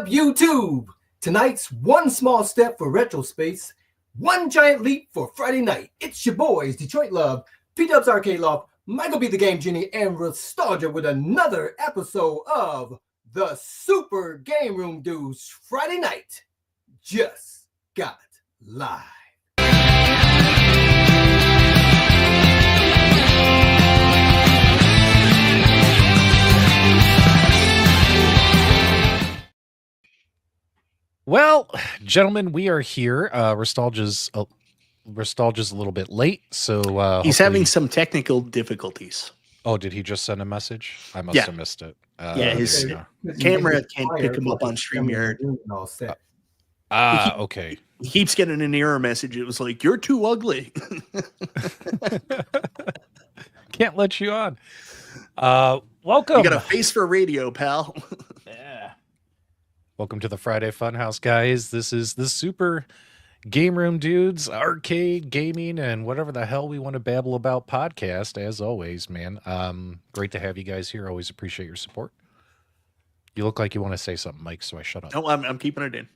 up, YouTube? Tonight's one small step for retro space, one giant leap for Friday night. It's your boys, Detroit Love, P-Dubs Arcade Loft, Michael B. the Game Genie, and Nostalgia with another episode of the Super Game Room Dudes Friday night. Just got live. Well, gentlemen, we are here. Nostalgia's a little bit late, so he's having some technical difficulties. Oh, did he just send a message? I must have missed it. His camera can't pick him up on StreamYard. Okay. He keeps getting an error message. It was like, "You're too ugly." Can't let you on. Welcome. You got a face for radio, pal. Yeah. Welcome to the Friday Funhouse, guys. This is the Super Game Room Dudes, arcade, gaming, and whatever the hell we want to babble about podcast, as always, man. Great to have you guys here. Always appreciate your support. You look like you want to say something, Mike, so I shut up. No, I'm keeping it in.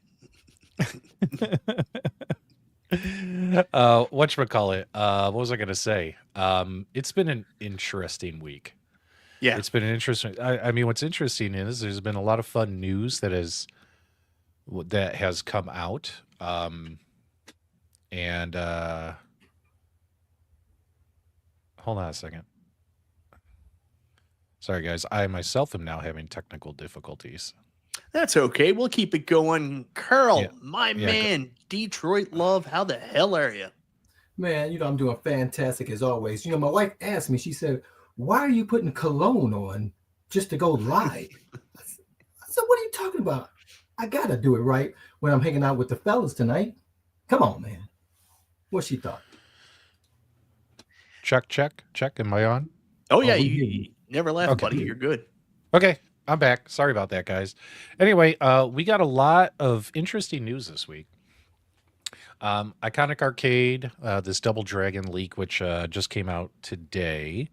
Whatchamacallit? What was I going to say? It's been an interesting week. Yeah, it's been an interesting. I mean, what's interesting is there's been a lot of fun news that has come out. And hold on a second. Sorry, guys. I myself am now having technical difficulties. That's okay. We'll keep it going. Carl, my man, Detroit Love, how the hell are you? Man, I'm doing fantastic as always. My wife asked me, she said, "Why are you putting cologne on just to go live?" I said, "What are you talking about? I got to do it right when I'm hanging out with the fellas tonight. Come on, man." What she thought? Check. Am I on? Oh, yeah. You never left, buddy. You're good. Okay. I'm back. Sorry about that, guys. Anyway, we got a lot of interesting news this week. Iconic Arcade, this Double Dragon leak, which just came out today.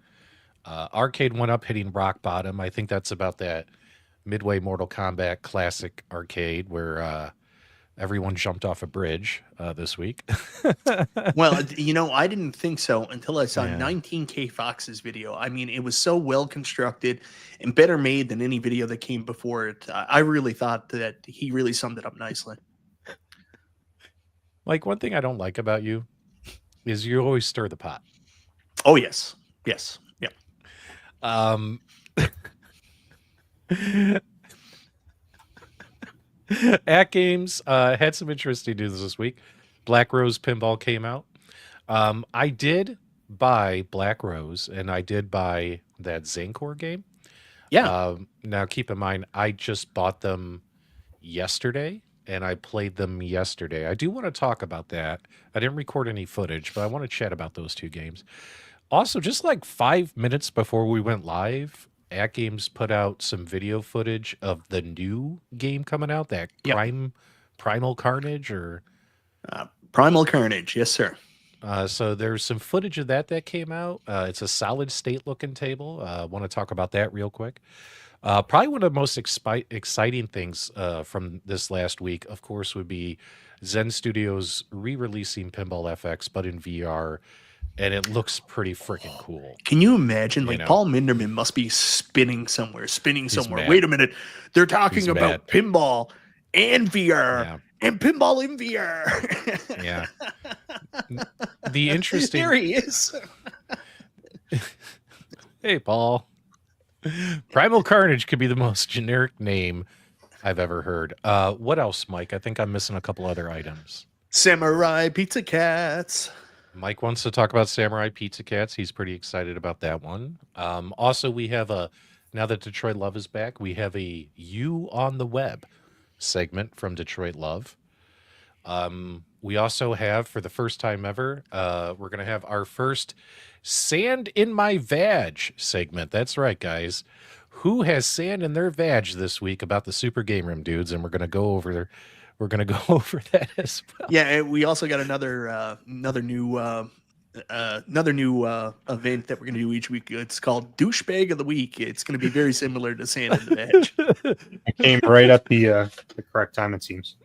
Arcade1Up hitting rock bottom. I think that's about that Midway Mortal Kombat classic arcade where everyone jumped off a bridge this week. Well, I didn't think so until I saw 19K Fox's video. I mean, it was so well constructed and better made than any video that came before it. I really thought that he really summed it up nicely. Like, one thing I don't like about you is you always stir the pot. Oh, yes. Yes. Yeah. AtGames had some interesting news this week. Black Rose Pinball came out. I did buy Black Rose, and I did buy that Zancor game. Yeah. Now, keep in mind, I just bought them yesterday, and I played them yesterday. I do want to talk about that. I didn't record any footage, but I want to chat about those two games. Also, just like 5 minutes before we went live, AtGames put out some video footage of the new game coming out, that Primal Carnage or Primal Carnage, yes, sir. So there's some footage of that came out. It's a solid state looking table. I want to talk about that real quick. Probably one of the most exciting things from this last week, of course, would be Zen Studios re-releasing Pinball FX, but in VR. And it looks pretty freaking cool. Can you imagine? Like, Paul Minderman must be spinning somewhere. Mad. Wait a minute. They're talking about pinball and VR and pinball in VR. Yeah. The interesting... There he is. Hey, Paul. Primal Carnage could be the most generic name I've ever heard. What else, Mike? I think I'm missing a couple other items. Samurai Pizza Cats. Mike wants to talk about Samurai Pizza Cats. He's pretty excited about that one. Also, we have now that Detroit Love is back, we have a You on the Web segment from Detroit Love. We also have, for the first time ever, we're going to have our first Sand in My Vag segment. That's right, guys. Who has sand in their vag this week about the Super Game Room Dudes? And we're going to go over that as well. Yeah, we also got another new another new event that we're going to do each week. It's called Douchebag of the Week. It's going to be very similar to Sand in the Veg. I came right at the correct time, it seems.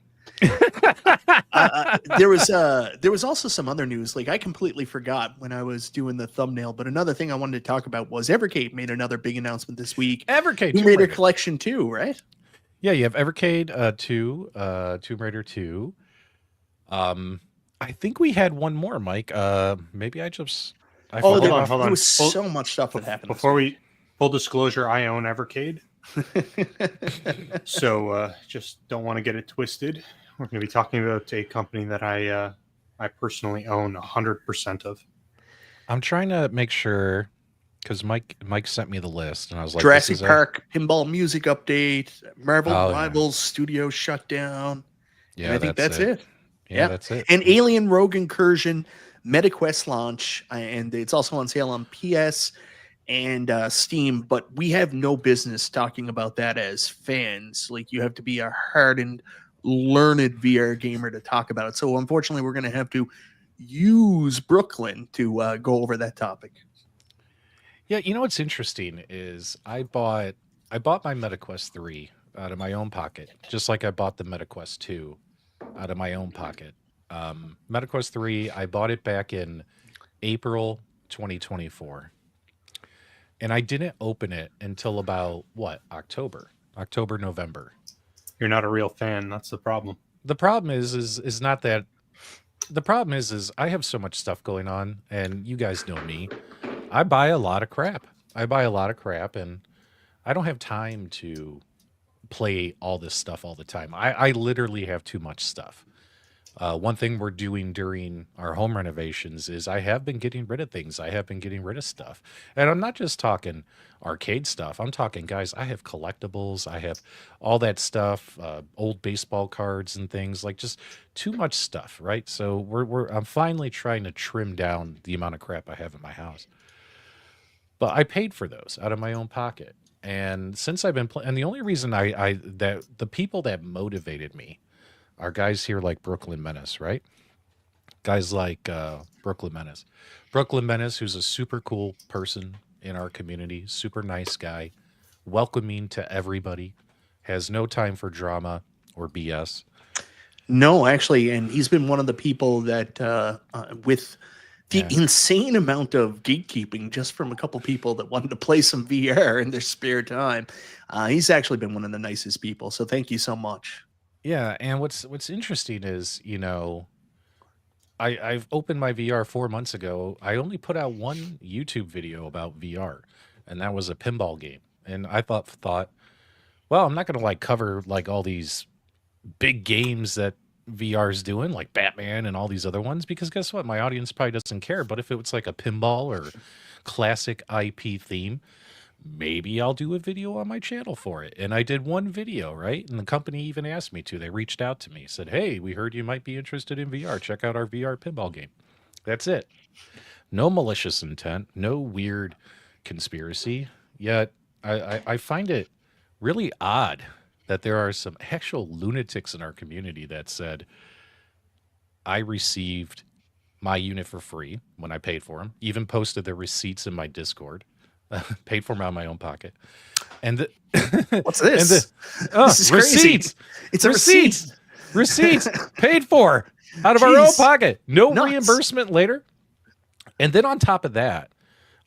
There was also some other news. Like I completely forgot when I was doing the thumbnail, but another thing I wanted to talk about was Evercade made another big announcement this week. Evercade Tomb Raider Collection 2, right? Yeah, you have Evercade 2, Tomb Raider 2. I think we had one more, Mike. Maybe I hold on. There was so much stuff that happened. Before we full disclosure, I own Evercade. So just don't want to get it twisted. We're going to be talking about a company that I personally own 100% of. I'm trying to make sure because Mike sent me the list, and I was like, Jurassic Park pinball music update, Marvel Rivals Studio shutdown. Yeah, and I think that's it. Yeah, that's it. And Alien Rogue Incursion, MetaQuest launch, and it's also on sale on PS and Steam. But we have no business talking about that as fans. Like you have to be a hardened, learned VR gamer to talk about it. So unfortunately, we're going to have to use Brooklyn to go over that topic. Yeah, you know what's interesting is I bought my MetaQuest 3 out of my own pocket, just like I bought the MetaQuest 2 out of my own pocket. MetaQuest 3, I bought it back in April 2024. And I didn't open it until about, October, November. You're not a real fan. That's the problem. The problem is not that. The problem is I have so much stuff going on, and you guys know me. I buy a lot of crap. And I don't have time to play all this stuff all the time. I literally have too much stuff. One thing we're doing during our home renovations is I have been getting rid of things. I have been getting rid of stuff. And I'm not just talking arcade stuff. I'm talking, guys, I have collectibles. I have all that stuff, old baseball cards and things, like just too much stuff, right? So I'm finally trying to trim down the amount of crap I have in my house. But I paid for those out of my own pocket. And since I've been playing, and the only reason that the people that motivated me are guys here like Brooklyn Menace, right? Guys like Brooklyn Menace. Brooklyn Menace, who's a super cool person in our community, super nice guy, welcoming to everybody, has no time for drama or BS. No, actually, and he's been one of the people that with the insane amount of gatekeeping just from a couple people that wanted to play some VR in their spare time. He's actually been one of the nicest people. So thank you so much. Yeah, and what's interesting is, I've opened my VR 4 months ago. I only put out one YouTube video about VR, and that was a pinball game. And I thought, well, I'm not going to cover all these big games that VR is doing, like Batman and all these other ones, because guess what? My audience probably doesn't care. But if it was like a pinball or classic IP theme, maybe I'll do a video on my channel for it. And I did one video, right? And the company even asked me to. They reached out to me, said, hey, we heard you might be interested in VR. Check out our VR pinball game. That's it. No malicious intent, no weird conspiracy. Yet I find it really odd that there are some actual lunatics in our community that said, I received my unit for free when I paid for them, even posted their receipts in my Discord. Paid for them out of my own pocket. And what's this? This is receipts. Crazy. It's receipts. Receipts paid for out of our own pocket. No reimbursement later. And then on top of that,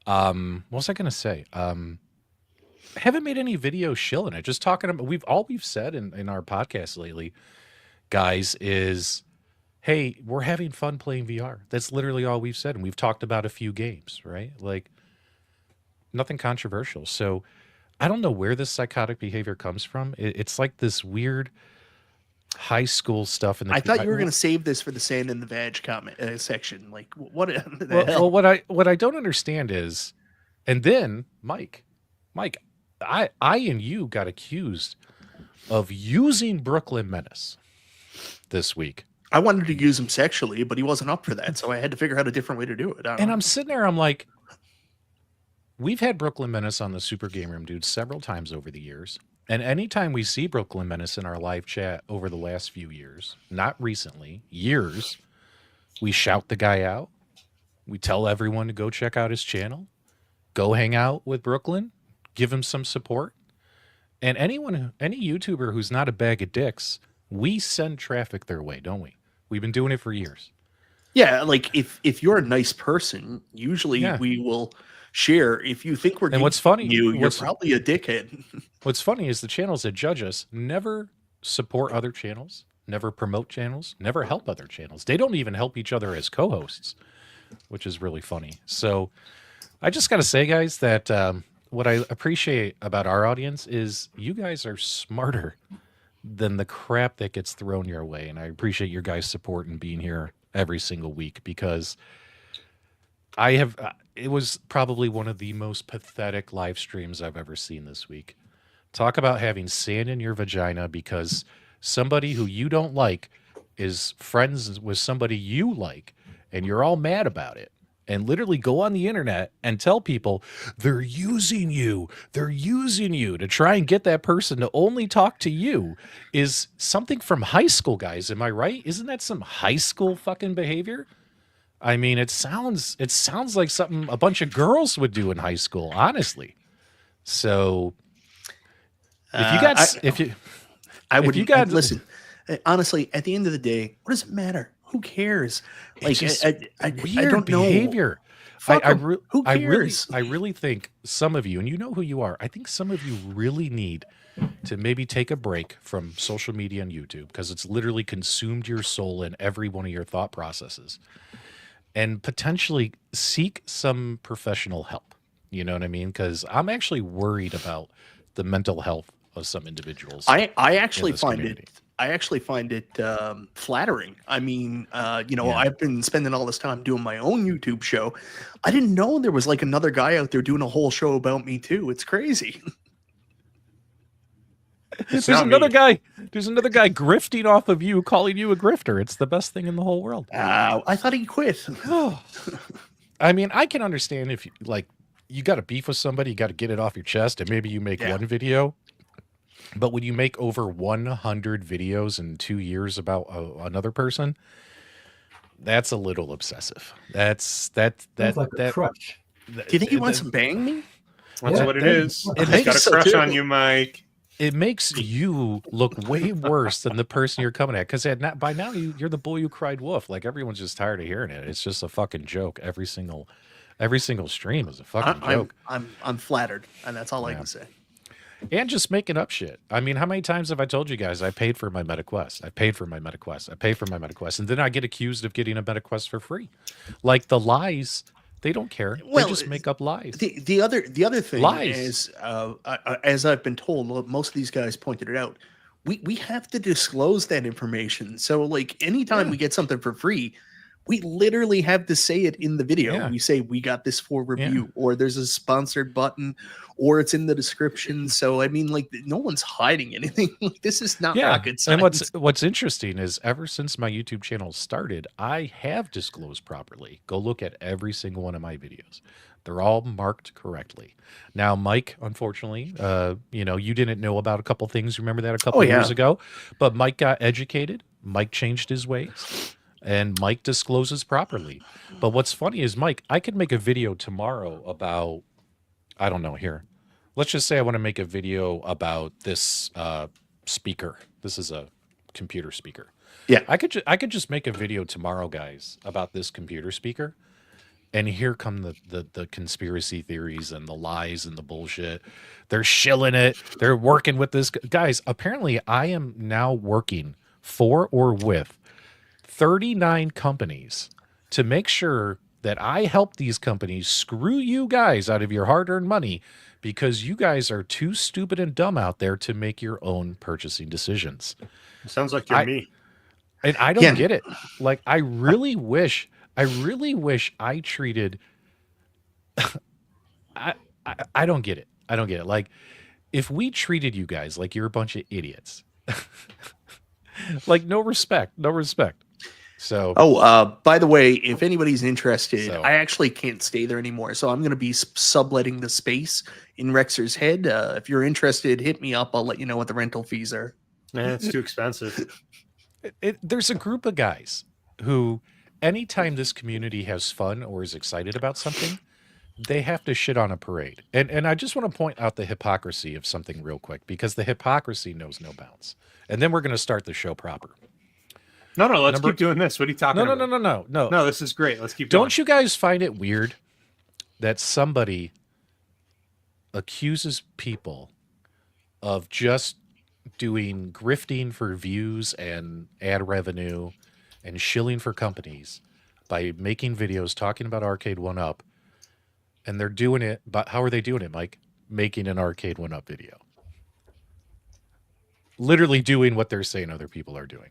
what was I going to say? I haven't made any video shilling it. Just talking about we've said in our podcast lately, guys, is hey, we're having fun playing VR. That's literally all we've said. And we've talked about a few games, right? Like nothing controversial. So I don't know where this psychotic behavior comes from. It's like this weird high school stuff. I thought you were going to save this for the Sand in the Veg comment section. Like what? Well, what I don't understand is, and then Mike, I and you got accused of using Brooklyn Menace this week. I wanted to use him sexually, but he wasn't up for that, so I had to figure out a different way to do it. And I'm sitting there, I'm like, we've had Brooklyn Menace on the Super Game Room, dude, several times over the years. And anytime we see Brooklyn Menace in our live chat over the last few years, not recently, years, we shout the guy out. We tell everyone to go check out his channel, go hang out with Brooklyn, give him some support. And any YouTuber who's not a bag of dicks, we send traffic their way, don't we? We've been doing it for years. Yeah, like if you're a nice person, usually we will share. If you think we're and what's funny, you're probably a dickhead. What's funny is the channels that judge us never support other channels, never promote channels, never help other channels. They don't even help each other as co-hosts, which is really funny. So I just got to say, guys, that what I appreciate about our audience is you guys are smarter than the crap that gets thrown your way. And I appreciate your guys' support and being here every single week, because I have, it was probably one of the most pathetic live streams I've ever seen this week. Talk about having sand in your vagina because somebody who you don't like is friends with somebody you like, and you're all mad about it. And literally go on the internet and tell people they're using you to try and get that person to only talk to you is something from high school, guys. Am I right? Isn't that some high school fucking behavior? I mean, it sounds like something a bunch of girls would do in high school, honestly. So listen, honestly, at the end of the day, what does it matter? Who cares? Like, I weird don't behavior. Who cares? I really think some of you, and you know who you are, I think some of you really need to maybe take a break from social media and YouTube, because it's literally consumed your soul and every one of your thought processes, and potentially seek some professional help. You know what I mean? Because I'm actually worried about the mental health of some individuals. I actually find it flattering. I mean, I've been spending all this time doing my own YouTube show. I didn't know there was like another guy out there doing a whole show about me too. It's crazy. There's another guy grifting off of you, calling you a grifter. It's the best thing in the whole world. I thought he quit. I mean, I can understand if you got a beef with somebody, you got to get it off your chest, and maybe you make one video. But when you make over 100 videos in 2 years about another person, that's a little obsessive. That's like a crush. Do you think he wants to bang me? That's what it is. He's got a crush on you, Mike. It makes you look way worse than the person you're coming at, because by now you're the boy who cried wolf. Like, everyone's just tired of hearing it. It's just a fucking joke. Every single stream is a fucking joke. I'm flattered, and that's all I can say. And just making up shit. I mean, how many times have I told you guys I paid for my MetaQuest? I paid for my MetaQuest. And then I get accused of getting a MetaQuest for free. Like, the lies, they don't care. They just make up lies. The other thing is, as I've been told, most of these guys pointed it out, we have to disclose that information. So, like, anytime we get something for free, we literally have to say it in the video. Yeah. We say we got this for review, or there's a sponsored button, or it's in the description. So I mean, like, no one's hiding anything. Like, this is not rocket science. And what's interesting is, ever since my YouTube channel started, I have disclosed properly. Go look at every single one of my videos. They're all marked correctly. Now, Mike, unfortunately, you didn't know about a couple things. Remember that a couple years ago? But Mike got educated. Mike changed his ways. And Mike discloses properly. But what's funny is, Mike, I could make a video tomorrow about, I don't know, here. Let's just say I want to make a video about this speaker. This is a computer speaker. Yeah. I could just make a video tomorrow, guys, about this computer speaker. And here come the conspiracy theories and the lies and the bullshit. They're shilling it. They're working with this. Guys, apparently I am now working for or with 39 companies to make sure that I help these companies screw you guys out of your hard-earned money, because you guys are too stupid and dumb out there to make your own purchasing decisions. Sounds like you're me. And I don't get it. Like, I really wish I treated I don't get it. I don't get it. Like, if we treated you guys like you're a bunch of idiots, like, no respect. So, by the way, if anybody's interested, I actually can't stay there anymore. So I'm going to be subletting the space in Rexer's Head. If you're interested, hit me up. I'll let you know what the rental fees are. It's too expensive. There's a group of guys who anytime this community has fun or is excited about something, they have to shit on a parade. And I just want to point out the hypocrisy of something real quick, because the hypocrisy knows no bounds. And then we're going to start the show proper. No, let's keep doing this. What are you talking about? No. No, this is great. Let's keep going. Don't you guys find it weird that somebody accuses people of just doing grifting for views and ad revenue and shilling for companies by making videos talking about Arcade1Up, and they're doing it, but how are they doing it, Mike? Making an Arcade1Up video. Literally doing what they're saying other people are doing.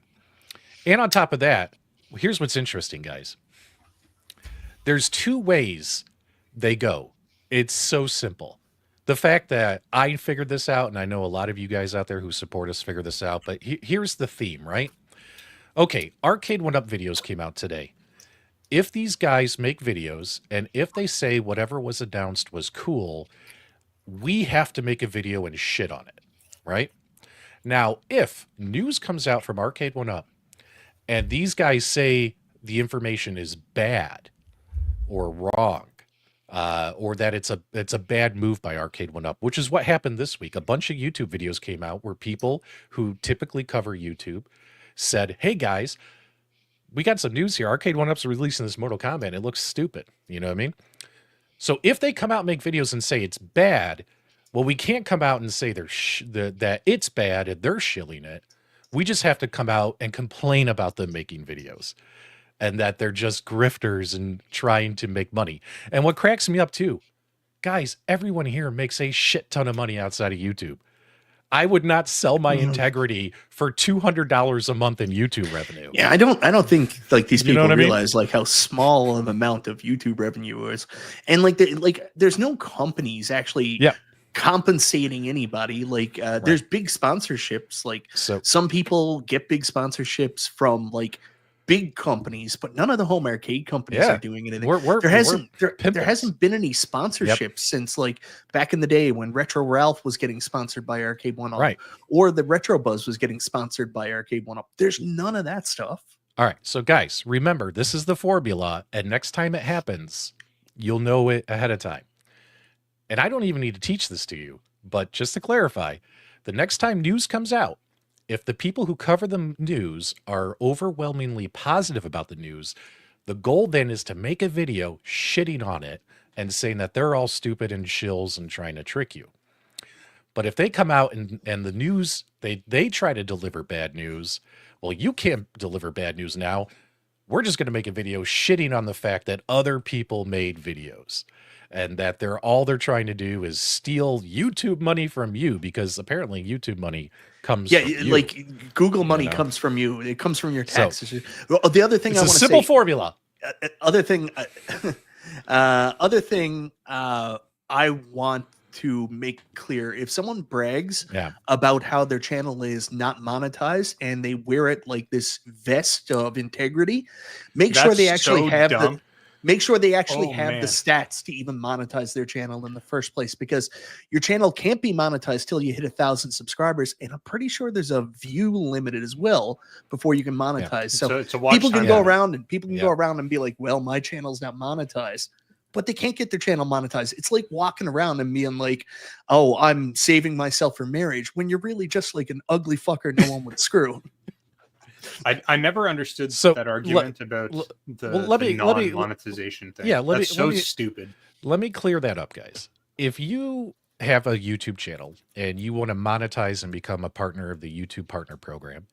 And on top of that, here's what's interesting, guys. There's two ways they go. It's so simple. The fact that I figured this out, and I know a lot of you guys out there who support us figured this out, but here's the theme, right? Okay, Arcade1Up videos came out today. If these guys make videos, and if they say whatever was announced was cool, we have to make a video and shit on it, right? Now, if news comes out from Arcade1Up, and these guys say the information is bad or wrong, or that it's a bad move by Arcade1Up, which is what happened this week. A bunch of YouTube videos came out where people who typically cover YouTube said, hey guys, we got some news here. Arcade1Up's releasing this Mortal Kombat. It looks stupid. You know what I mean? So if they come out and make videos and say it's bad, well, we can't come out and say that it's bad and they're shilling it. We just have to come out and complain about them making videos and that they're just grifters and trying to make money. And what cracks me up too, guys, everyone here makes a shit ton of money outside of YouTube. I would not sell my integrity for $200 a month in YouTube revenue. Yeah, I don't think like these people realize I mean? like how small of amount of YouTube revenue is, and like there's no companies actually compensating anybody. Like there's big sponsorships. Like some people get big sponsorships from like big companies, but none of the home arcade companies are doing anything. There hasn't been any sponsorships since like back in the day when Retro Ralph was getting sponsored by Arcade1Up, or the Retro Buzz was getting sponsored by Arcade1Up. There's none of that stuff. All right, so guys, remember, this is the formula, and next time it happens, you'll know it ahead of time. And I don't even need to teach this to you, but just to clarify, the next time news comes out, if the people who cover the news are overwhelmingly positive about the news, the goal then is to make a video shitting on it and saying that they're all stupid and shills and trying to trick you. But if they come out and the news, they try to deliver bad news, well, you can't deliver bad news now. We're just going to make a video shitting on the fact that other people made videos and that all they're trying to do is steal YouTube money from you, because apparently YouTube money comes from you. Like Google money comes from you. It comes from your taxes. Well, the other thing I want to say, simple formula. Other thing I want to make clear, if someone brags about how their channel is not monetized and they wear it like this vest of integrity, make sure they actually have the stats to even monetize their channel in the first place, because your channel can't be monetized till you hit 1,000 subscribers, and I'm pretty sure there's a view limit as well before you can monetize. So people can go around and be like, well, my channel's not monetized, but they can't get their channel monetized. It's like walking around and being like, oh, I'm saving myself for marriage, when you're really just like an ugly fucker no one would screw. I never understood that argument about the non-monetization thing. Yeah, that's so stupid. Let me clear that up, guys. If you have a YouTube channel and you want to monetize and become a partner of the YouTube Partner Program,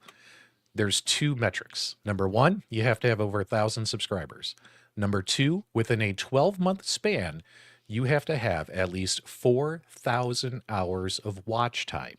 there's two metrics. Number one, you have to have over 1,000 subscribers. Number two, within a 12-month span, you have to have at least 4,000 hours of watch time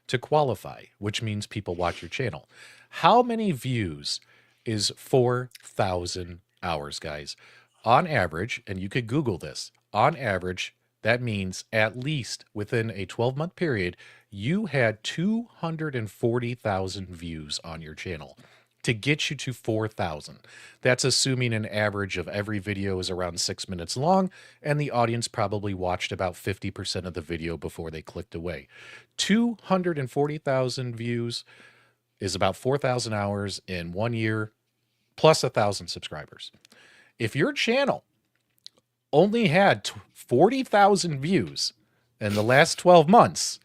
to qualify, which means people watch your channel. How many views is 4,000 hours, guys? On average, and you could Google this, on average, that means at least within a 12-month period, you had 240,000 views on your channel to get you to 4,000. That's assuming an average of every video is around 6 minutes long, and the audience probably watched about 50% of the video before they clicked away. 240,000 views is about 4,000 hours in 1 year plus 1,000 subscribers. If your channel only had 40,000 views in the last 12 months,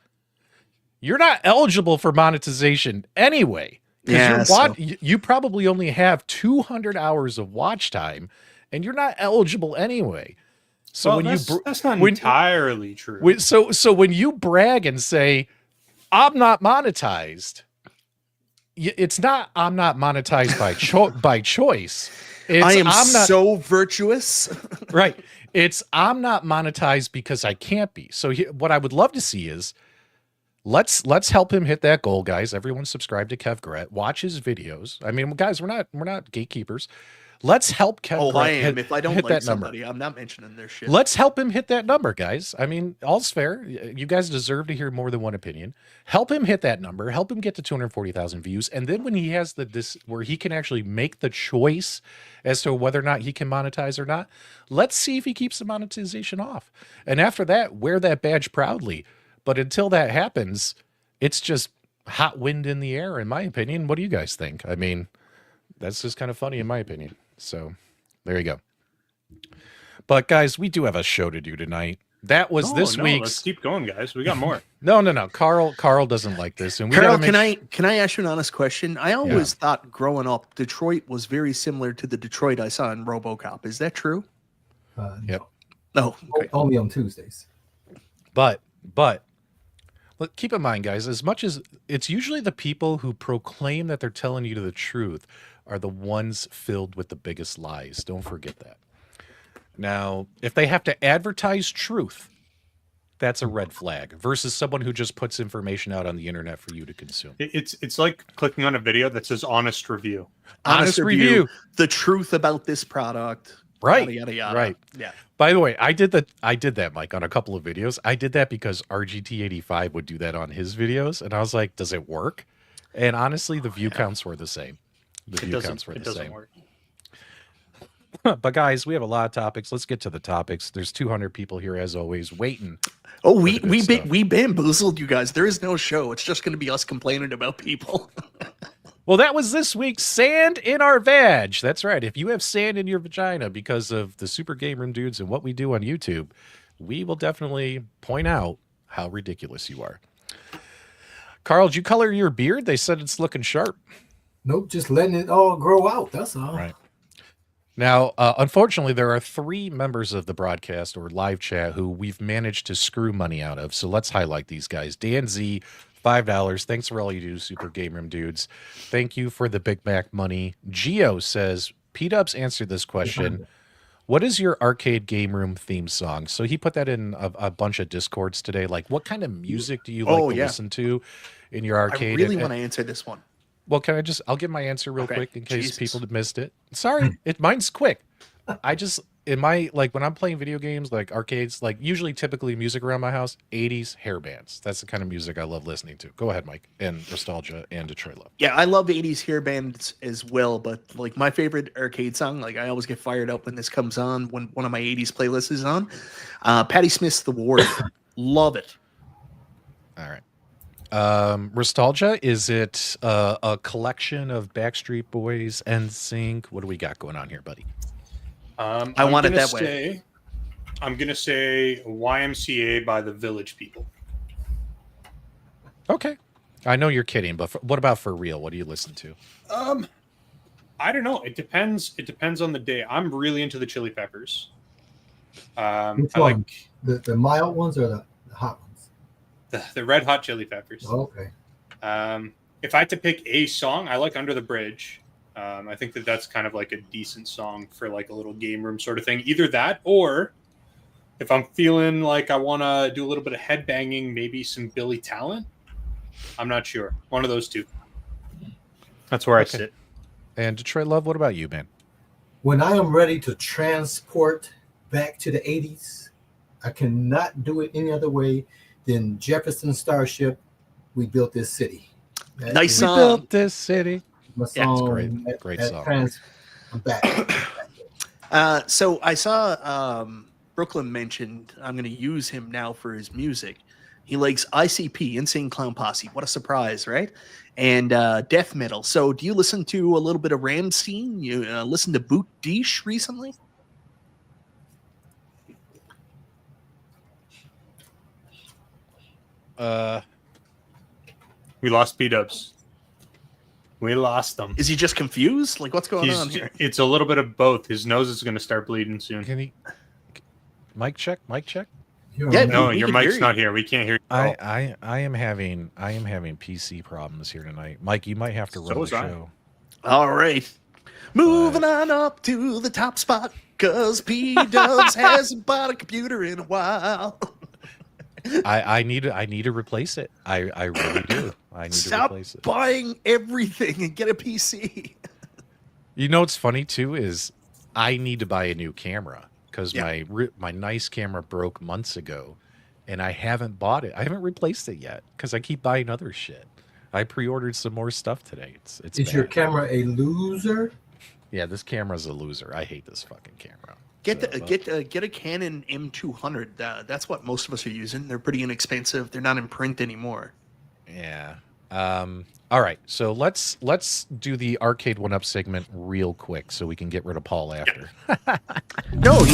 you're not eligible for monetization anyway. Because you probably only have 200 hours of watch time, and you're not eligible anyway. So that's not entirely true. So when you brag and say, "I'm not monetized," it's not. I'm not monetized by choice. It's, so virtuous. Right. It's I'm not monetized because I can't be. So what I would love to see is let's help him hit that goal, guys. Everyone subscribe to Kev Gret. Watch his videos. I mean, guys, we're not gatekeepers. Let's help Kev Gret I am. If I don't like somebody, number. I'm not mentioning their shit. Let's help him hit that number, guys. I mean, all's fair. You guys deserve to hear more than one opinion. Help him hit that number. Help him get to 240,000 views. And then when he has this where he can actually make the choice as to whether or not he can monetize or not, let's see if he keeps the monetization off. And after that, wear that badge proudly. But until that happens, it's just hot wind in the air, in my opinion. What do you guys think? I mean, that's just kind of funny, in my opinion. So there you go. But guys, we do have a show to do tonight. That was this week's. Let's keep going, guys. We got more. No. Carl doesn't like this. And Carl, can I ask you an honest question? I always thought growing up, Detroit was very similar to the Detroit I saw in RoboCop. Is that true? Yep. No. Okay. Only on Tuesdays. But look, keep in mind, guys, as much as it's usually the people who proclaim that they're telling you the truth are the ones filled with the biggest lies. Don't forget that. Now, if they have to advertise truth, that's a red flag versus someone who just puts information out on the internet for you to consume. It's like clicking on a video that says honest review. Honest review. The truth about this product. Right. Yada, yada, yada. Right. Yeah. By the way, I did that, Mike, on a couple of videos. I did that because RGT85 would do that on his videos. And I was like, does it work? And honestly, the view counts were the same. The view counts were the same. Work. But guys, we have a lot of topics. Let's get to the topics. There's 200 people here as always waiting. Oh, we bamboozled you guys. There is no show. It's just going to be us complaining about people. Well, that was this week's Sand in Our Vag. That's right. If you have sand in your vagina because of the Super Game Room Dudes and what we do on YouTube, we will definitely point out how ridiculous you are. Carl, did you color your beard? They said it's looking sharp. Nope, just letting it all grow out. That's all. Right. Now, unfortunately, there are 3 members of the broadcast or live chat who we've managed to screw money out of. So let's highlight these guys. Dan Z, $5. Thanks for all you do, Super Game Room Dudes. Thank you for the Big Mac money. Geo says, P-Dubs answered this question. What is your arcade game room theme song? So he put that in a bunch of Discords today. Like, what kind of music do you like to listen to in your arcade? I really want to answer this one. Well, I'll give my answer real quick in case people missed it. Sorry, mine's quick. When I'm playing video games, like arcades, like usually typically music around my house, 80s hair bands. That's the kind of music I love listening to. Go ahead, Mike, and Nostalgia and Detroit Love. Yeah, I love 80s hair bands as well, but like my favorite arcade song, like I always get fired up when this comes on, when one of my 80s playlists is on. Patti Smith's The Warrior. Love it. All right. Nostalgia, is it a collection of Backstreet Boys, NSYNC? What do we got going on here, buddy? I want it that way. I'm gonna say YMCA by the Village People. Okay, I know you're kidding, but what about for real? What do you listen to? I don't know. It depends. It depends on the day. I'm really into the Chili Peppers. Which one? The mild ones or the hot ones? The Red Hot Chili Peppers. Oh, okay. If I had to pick a song, I like Under the Bridge. I think that's kind of like a decent song for like a little game room sort of thing. Either that, or if I'm feeling like I want to do a little bit of headbanging, maybe some Billy Talent. I'm not sure. One of those two. That's where I sit. And Detroit Love, what about you, man? When I am ready to transport back to the 80s, I cannot do it any other way than Jefferson Starship, We Built This City. Nice song. We built this city. My song. Yeah, great song. I'm back. So I saw Brooklyn mentioned, I'm going to use him now for his music. He likes ICP, Insane Clown Posse. What a surprise, right? And death metal. So do you listen to a little bit of Ramstein? You listen to Boot Deesh recently? We lost P-Dubs. We lost him. Is he just confused? Like, what's going on here? It's a little bit of both. His nose is going to start bleeding soon. Can he? Mic check. Mic check. Yeah, no, we your can mic's hear not you. here. We can't hear you. I am having PC problems here tonight. Mike, you might have to run the show. All right. Moving on up to the top spot, because P-Dubs hasn't bought a computer in a while. I need to replace it. I really do. I need to replace it. Stop buying everything and get a PC. You know what's funny too is I need to buy a new camera because my nice camera broke months ago, and I haven't bought it. I haven't replaced it yet because I keep buying other shit. I pre-ordered some more stuff today. It's Is your camera a loser? Yeah, this camera's a loser. I hate this fucking camera. Get a Canon M200. That's what most of us are using. They're pretty inexpensive. They're not in print anymore. Yeah. All right. So let's do the Arcade1Up segment real quick so we can get rid of Paul after. No,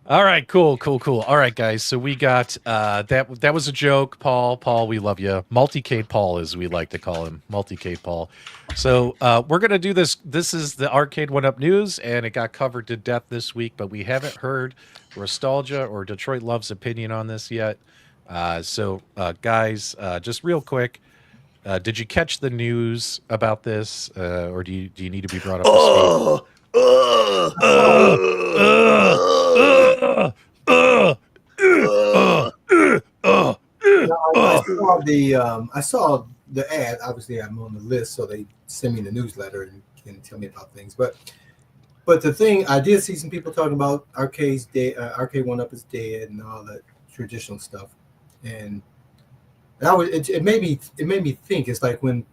All right, cool. All right, guys. So we got that was a joke, Paul. Paul, we love you. Multicade Paul, as we like to call him, Multicade Paul. So we're gonna do this. This is the Arcade1Up news, and it got covered to death this week, but we haven't heard Nostalgia or Detroit Love's opinion on this yet. So guys, just real quick, did you catch the news about this, or do you need to be brought up to speed? I saw the ad. Obviously, I'm on the list, so they send me the newsletter and can tell me about things. But the thing, I did see some people talking about Arcade1Up is dead and all that traditional stuff, and it made me think. It's like when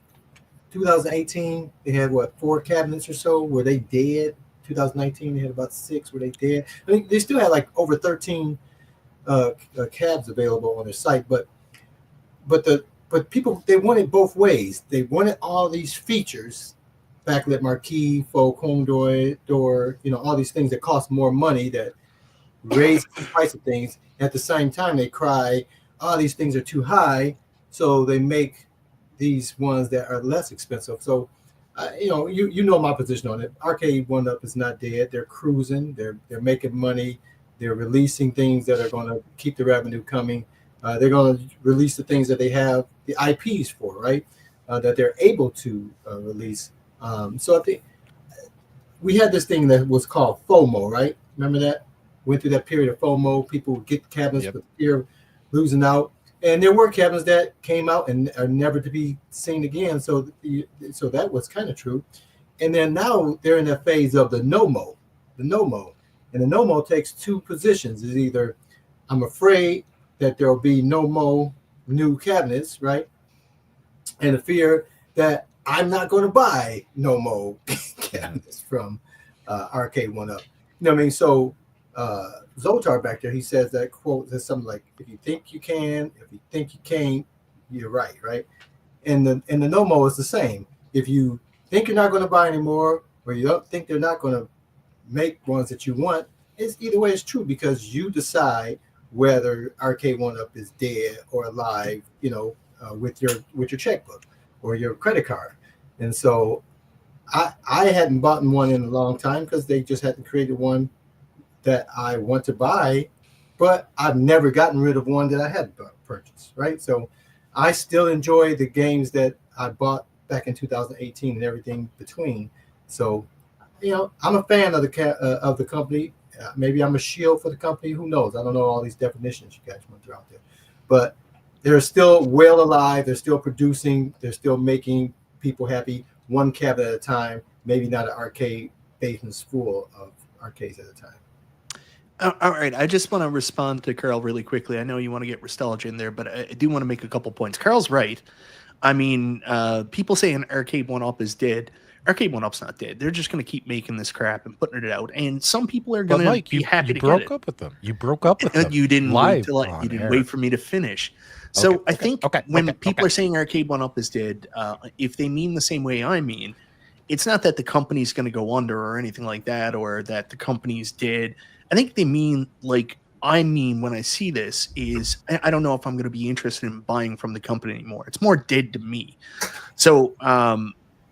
2018 they had 4 cabinets or so were they dead. 2019 they had about 6 were they dead. I mean, they still had like over 13 cabs available on their site, but people, they wanted both ways. They wanted all these features, backlit marquee, faux chrome door, all these things that cost more money, that raise the price of things. At the same time, they cry, "Oh, these things are too high," so they make these ones that are less expensive. So, you know my position on it. Arcade1Up is not dead. They're cruising. They're making money. They're releasing things that are going to keep the revenue coming. They're going to release the things that they have the IPs for, right? That they're able to release. So I think we had this thing that was called FOMO, right? Remember that? Went through that period of FOMO. People would get cabinets with fear of losing out. And there were cabinets that came out and are never to be seen again. So that was kind of true. And then now they're in that phase of the NOMO. And the NOMO takes 2 positions. It's either I'm afraid that there will be no more new cabinets, right? And the fear that I'm not going to buy no more cabinets from Arcade1Up. You know what I mean? So Zotar back there, he says that quote, says something like, "If you think you can, if you think you can't, you're right," right? And the NOMO is the same. If you think you're not going to buy anymore, or you don't think they're not going to make ones that you want, it's either way it's true, because you decide whether Arcade1Up is dead or alive, with your checkbook or your credit card. And so I hadn't bought one in a long time because they just hadn't created one that I want to buy, but I've never gotten rid of one that I had purchased, right? So I still enjoy the games that I bought back in 2018 and everything between. So, I'm a fan of the company. Maybe I'm a shield for the company. Who knows? I don't know all these definitions you guys went through out there, but they're still well alive. They're still producing. They're still making people happy, one cabinet at a time. Maybe not an arcade basement full of arcades at a time. All right, I just want to respond to Carl really quickly. I know you want to get Nostalgia in there, but I do want to make a couple points. Carl's right. I mean, people saying Arcade1Up is dead Arcade1Up's not dead. They're just going to keep making this crap and putting it out. And some people are But going to Mike, be happy you to broke get it. up with them. You broke up with them. You didn't live you didn't wait for me to finish. So I think when people are saying Arcade1Up is dead, if they mean the same way I mean, it's not that the company's going to go under or anything like that, or that the company's dead. I think they mean like I mean when I see this is I don't know if I'm going to be interested in buying from the company anymore. It's more dead to me. So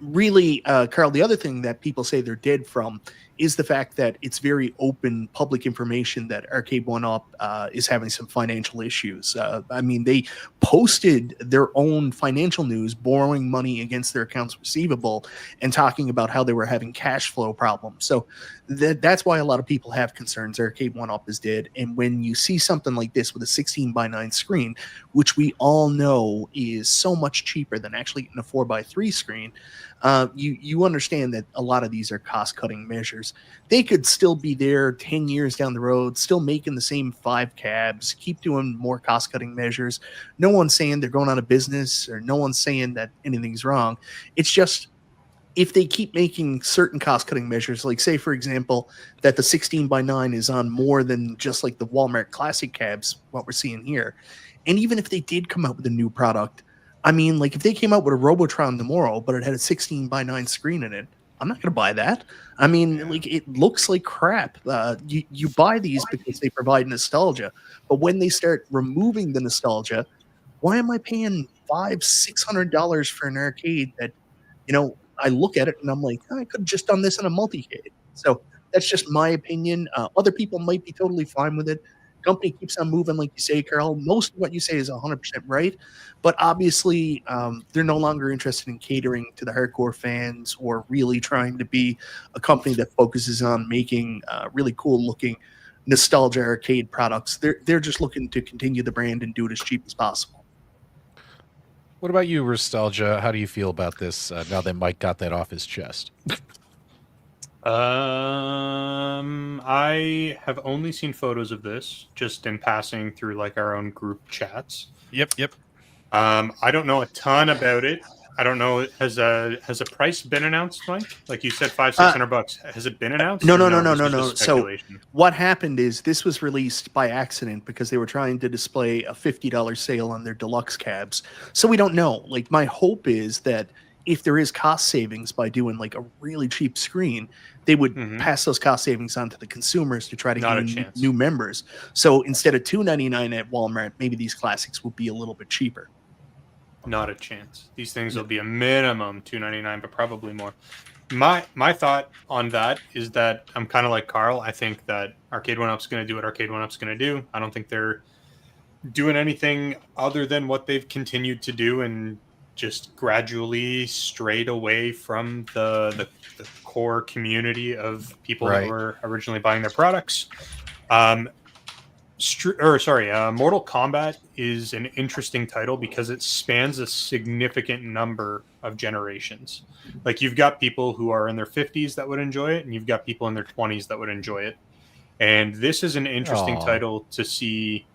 really, Carl, the other thing that people say they're dead from is the fact that it's very open public information that Arcade1Up is having some financial issues. I mean, they posted their own financial news, borrowing money against their accounts receivable and talking about how they were having cash flow problems. So that's why a lot of people have concerns. Arcade1Up is dead. And when you see something like this with a 16:9 screen, which we all know is so much cheaper than actually getting a 4:3 screen, you understand that a lot of these are cost-cutting measures. They could still be there 10 years down the road, still making the same 5 cabs, keep doing more cost-cutting measures. No one's saying they're going out of business, or no one's saying that anything's wrong. It's just if they keep making certain cost-cutting measures, like say, for example, that the 16:9 is on more than just like the Walmart Classic cabs, what we're seeing here. And even if they did come out with a new product, I mean, like if they came out with a Robotron tomorrow, but it had a 16:9 screen in it, I'm not going to buy that. I mean, like it looks like crap. You buy these because they provide nostalgia, but when they start removing the nostalgia, why am I paying $500-600 for an arcade that, you know, I look at it and I'm like, oh, I could have just done this in a multi-cade. So that's just my opinion. Other people might be totally fine with it. Company keeps on moving, like you say, Carl. Most of what you say is 100% right, but obviously they're no longer interested in catering to the hardcore fans or really trying to be a company that focuses on making really cool-looking nostalgia arcade products. They're just looking to continue the brand and do it as cheap as possible. What about you, Nostalgia? How do you feel about this now that Mike got that off his chest? I have only seen photos of this just in passing through like our own group chats. Yep. I don't know a ton about it. I don't know. Has a price been announced, Mike? Like you said, $500-600. Has it been announced? No. So what happened is this was released by accident because they were trying to display a $50 sale on their deluxe cabs. So we don't know. Like my hope is that if there is cost savings by doing like a really cheap screen, they would pass those cost savings on to the consumers to try to gain new members. So instead of $2.99 at Walmart, maybe these classics will be a little bit cheaper. Not a chance. These things will be a minimum $2.99, but probably more. My thought on that is that I'm kind of like Carl. I think that Arcade1Up's going to do what Arcade1Up's going to do. I don't think they're doing anything other than what they've continued to do and just gradually strayed away from the core community of people that were originally buying their products. Mortal Kombat is an interesting title because it spans a significant number of generations. Like you've got people who are in their 50s that would enjoy it, and you've got people in their 20s that would enjoy it. And this is an interesting title to see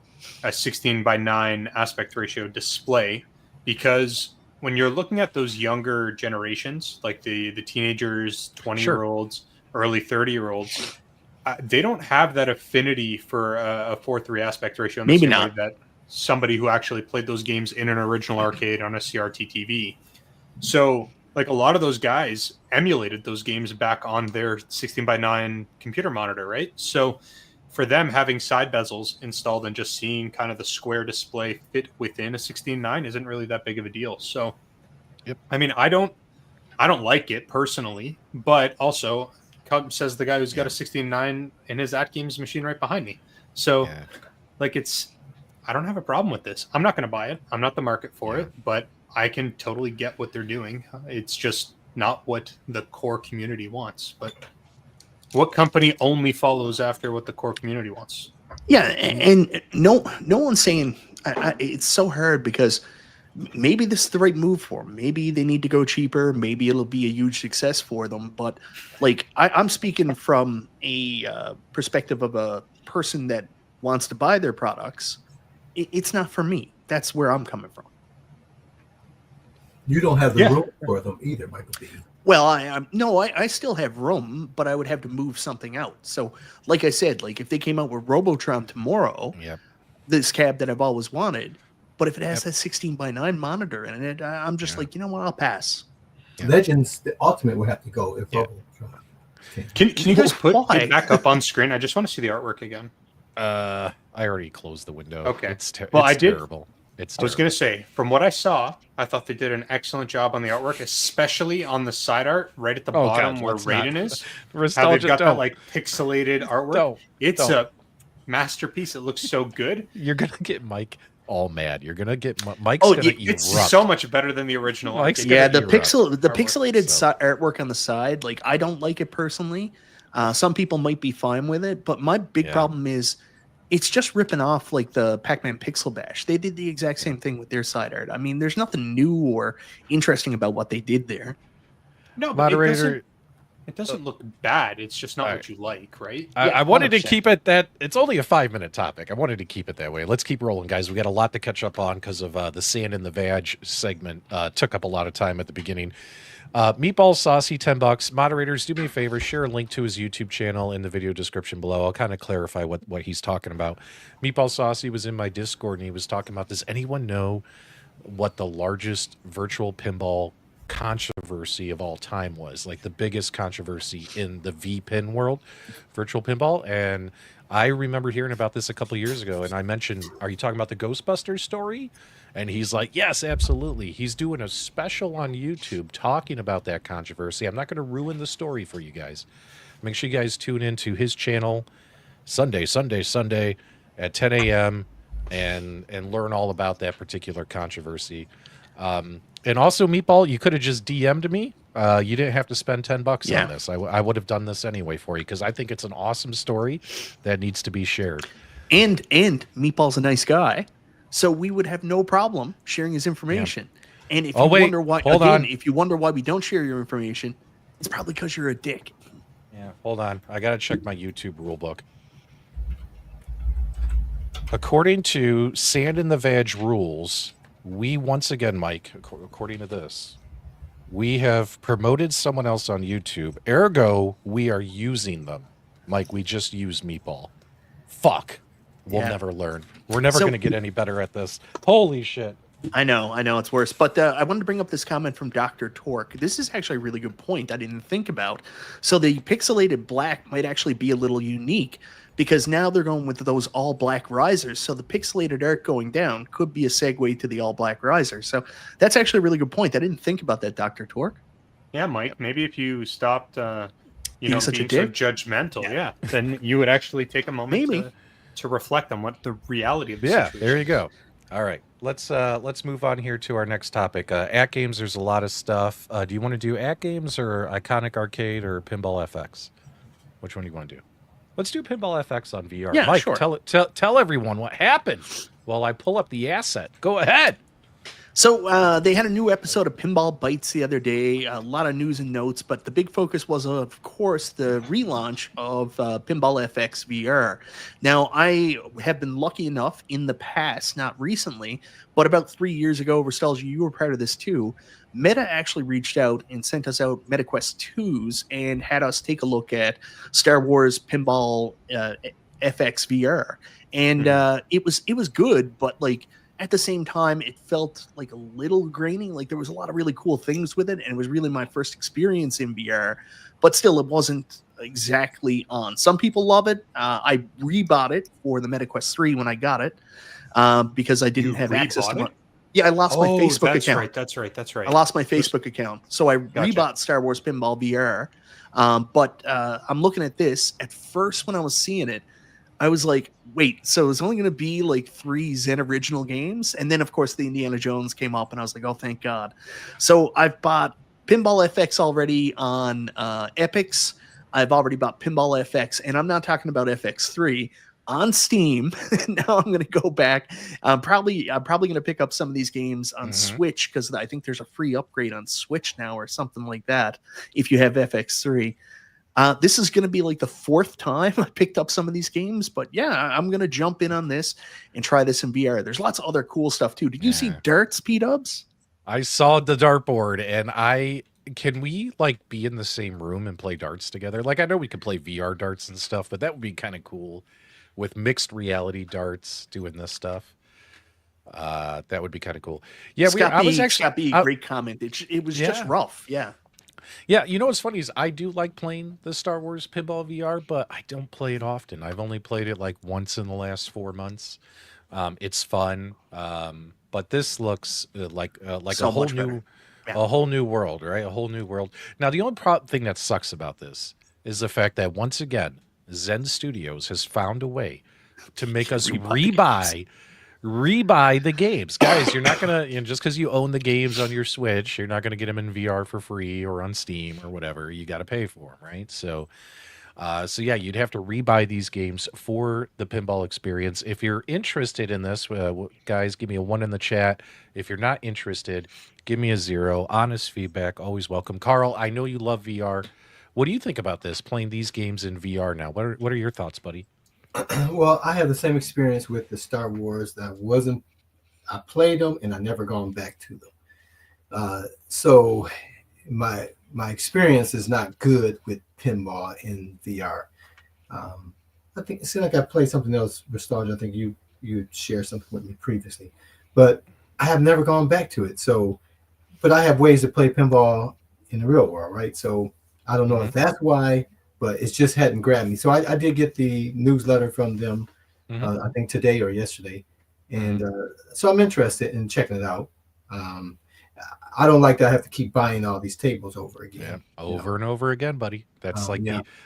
a 16:9 aspect ratio display, because when you're looking at those younger generations, like the teenagers, 20-year-olds, early 30-year-olds, they don't have that affinity for a 4:3 aspect ratio in the same way that somebody who actually played those games in an original arcade on a CRT TV. So, like a lot of those guys emulated those games back on their 16:9 computer monitor, right? So, for them, having side bezels installed and just seeing kind of the square display fit within a 16:9 isn't really that big of a deal. So, I mean, I don't like it personally, but also says the guy who's got a 16:9 in his AtGames machine right behind me. So, like, I don't have a problem with this. I'm not going to buy it. I'm not the market for it, but I can totally get what they're doing. It's just not what the core community wants. But what company only follows after what the core community wants? Yeah, and no one's saying it's so hard because maybe this is the right move for them. Maybe they need to go cheaper. Maybe it'll be a huge success for them. But like I'm speaking from a perspective of a person that wants to buy their products. It's not for me. That's where I'm coming from. You don't have the room for them either, Michael B. Well, I still have room, but I would have to move something out. So, like I said, like if they came out with Robotron tomorrow, Yep. this cab that I've always wanted, but if it has Yep. that 16:9 monitor in it, I'm just like, you know what, I'll pass. Yeah. Legends, the Ultimate would have to go if Yeah. Robotron. Can you guys put Why? it back up on screen? I just want to see the artwork again. I already closed the window. Okay. It's, Well, it's I did- terrible. It's I was going to say, from what I saw, I thought they did an excellent job on the artwork, especially on the side art right at the Oh, bottom God, where let's not. Raiden is. How they've Nostalgia, got that don't. like pixelated artwork. Don't. It's Don't. a masterpiece. It looks so good. You're gonna get Mike all mad. You're gonna get Mike's Oh, gonna It's erupt. so much better than the original. Mike's arcade. gonna Yeah, the erupt. pixelated So- artwork on the side, like I don't like it personally. Some people might be fine with it, but my big Yeah. problem is it's just ripping off like the Pac-Man Pixel Bash. They did the exact same thing with their side art. I mean, there's nothing new or interesting about what they did there. No, but Moderator. it doesn't look bad. It's just not All what right. you like, right? I wanted to 100%. keep it that it's only a 5-minute topic. I wanted to keep it that way. Let's keep rolling, guys. We got a lot to catch up on because of the sand in the vag segment. Took up a lot of time at the beginning. Meatball Saucy, $10. Moderators, do me a favor, share a link to his YouTube channel in the video description below. I'll kind of clarify what he's talking about. Meatball Saucy was in my Discord and he was talking about, does anyone know what the largest virtual pinball controversy of all time was? Like the biggest controversy in the V-Pin world, virtual pinball. And I remember hearing about this a couple years ago, and I mentioned, are you talking about the Ghostbusters story? And he's like, yes, absolutely. He's doing a special on YouTube talking about that controversy. I'm not going to ruin the story for you guys. Make sure you guys tune into his channel Sunday at 10 a.m. and learn all about that particular controversy. And also, Meatball, you could have just DM'd me. You didn't have to spend $10 Yeah. on this. I would have done this anyway for you because I think it's an awesome story that needs to be shared. And Meatball's a nice guy, so we would have no problem sharing his information. And if Oh, you wait, wonder why, hold on. if you wonder why we don't share your information, it's probably because you're a dick. Yeah, hold on. I got to check my YouTube rule book. According to Sand in the Vag rules, we once again, Mike, according to this, we have promoted someone else on YouTube. Ergo, we are using them. Mike, we just use Meatball. Fuck. We'll Yeah. never learn. We're never So- going to get any better at this. Holy shit. I know it's worse. But I wanted to bring up this comment from Dr. Torque. This is actually a really good point I didn't think about. So the pixelated black might actually be a little unique because now they're going with those all black risers. So the pixelated art going down could be a segue to the all black risers. So that's actually a really good point. I didn't think about that, Dr. Torque. Yeah, Mike. Maybe if you stopped, Being such a being so dick? judgmental, Yeah. then you would actually take a moment Maybe. to reflect on what the reality of the Yeah, situation there you go. All right, let's move on here to our next topic. AtGames, there's a lot of stuff. Do you want to do AtGames or Iconic Arcade or Pinball FX? Which one do you want to do? Let's do Pinball FX on VR. Yeah, Mike, sure. tell everyone what happened while I pull up the asset. Go ahead. So they had a new episode of Pinball Bytes the other day, a lot of news and notes, but the big focus was, of course, the relaunch of Pinball FX VR. Now, I have been lucky enough in the past, not recently, but about 3 years ago, Nostalgia, you were part of this too. Meta actually reached out and sent us out MetaQuest 2s and had us take a look at Star Wars Pinball FX VR. And it was good, but like, at the same time, it felt like a little grainy. Like there was a lot of really cool things with it, and it was really my first experience in VR. But still, it wasn't exactly on. Some people love it. I rebought it for the MetaQuest 3 when I got it because I didn't have access to rebought it. Yeah, I lost my Facebook that's account. right. That's right. I lost my Facebook account, so I Gotcha. rebought Star Wars Pinball VR. But I'm looking at this. At first, when I was seeing it, I was like, wait, so it's only going to be like 3 Zen original games? And then, of course, the Indiana Jones came up, and I was like, oh, thank God. So I've bought Pinball FX already on Epix. I've already bought Pinball FX, and I'm not talking about FX3 on Steam. Now I'm going to go back. I'm probably going to pick up some of these games on Switch because I think there's a free upgrade on Switch now or something like that if you have FX3. This is going to be like the 4th time I picked up some of these games, but yeah, I'm going to jump in on this and try this in VR. There's lots of other cool stuff too. Did you see Darts, P-Dubs? I saw the dartboard, and I can we like be in the same room and play darts together? Like, I know we could play VR darts and stuff, but that would be kind of cool with mixed reality darts doing this stuff. That would be kind of cool. Yeah, I was actually Scott B, great comment. It was just rough. Yeah. Yeah, you know what's funny is I do like playing the Star Wars Pinball VR, but I don't play it often. I've only played it like once in the last 4 months. It's fun, but this looks like So a whole much better. new Yeah. a whole new world, right? A whole new world. Now, the only thing that sucks about this is the fact that once again, Zen Studios has found a way to make us rebuy the games. Guys, you're not gonna, just because you own the games on your Switch, you're not gonna get them in VR for free or on Steam or whatever. You got to pay for them, right? So yeah, you'd have to rebuy these games for the pinball experience. If you're interested in this, guys, give me a 1 in the chat. If you're not interested, give me a 0. Honest feedback, always welcome. Carl, I know you love VR. What do you think about this, playing these games in VR now? What are your thoughts, buddy? Well, I had the same experience with the Star Wars. I played them and I never gone back to them. So my experience is not good with pinball in VR. I think it seemed like I played something else, Nostalgia. I think you shared something with me previously, but I have never gone back to it. So, but I have ways to play pinball in the real world, right? So I don't know if that's why, but it just hadn't grabbed me. So I did get the newsletter from them, I think today or yesterday. And so I'm interested in checking it out. I don't like that I have to keep buying all these tables over again. Yeah, over and over again, buddy. That's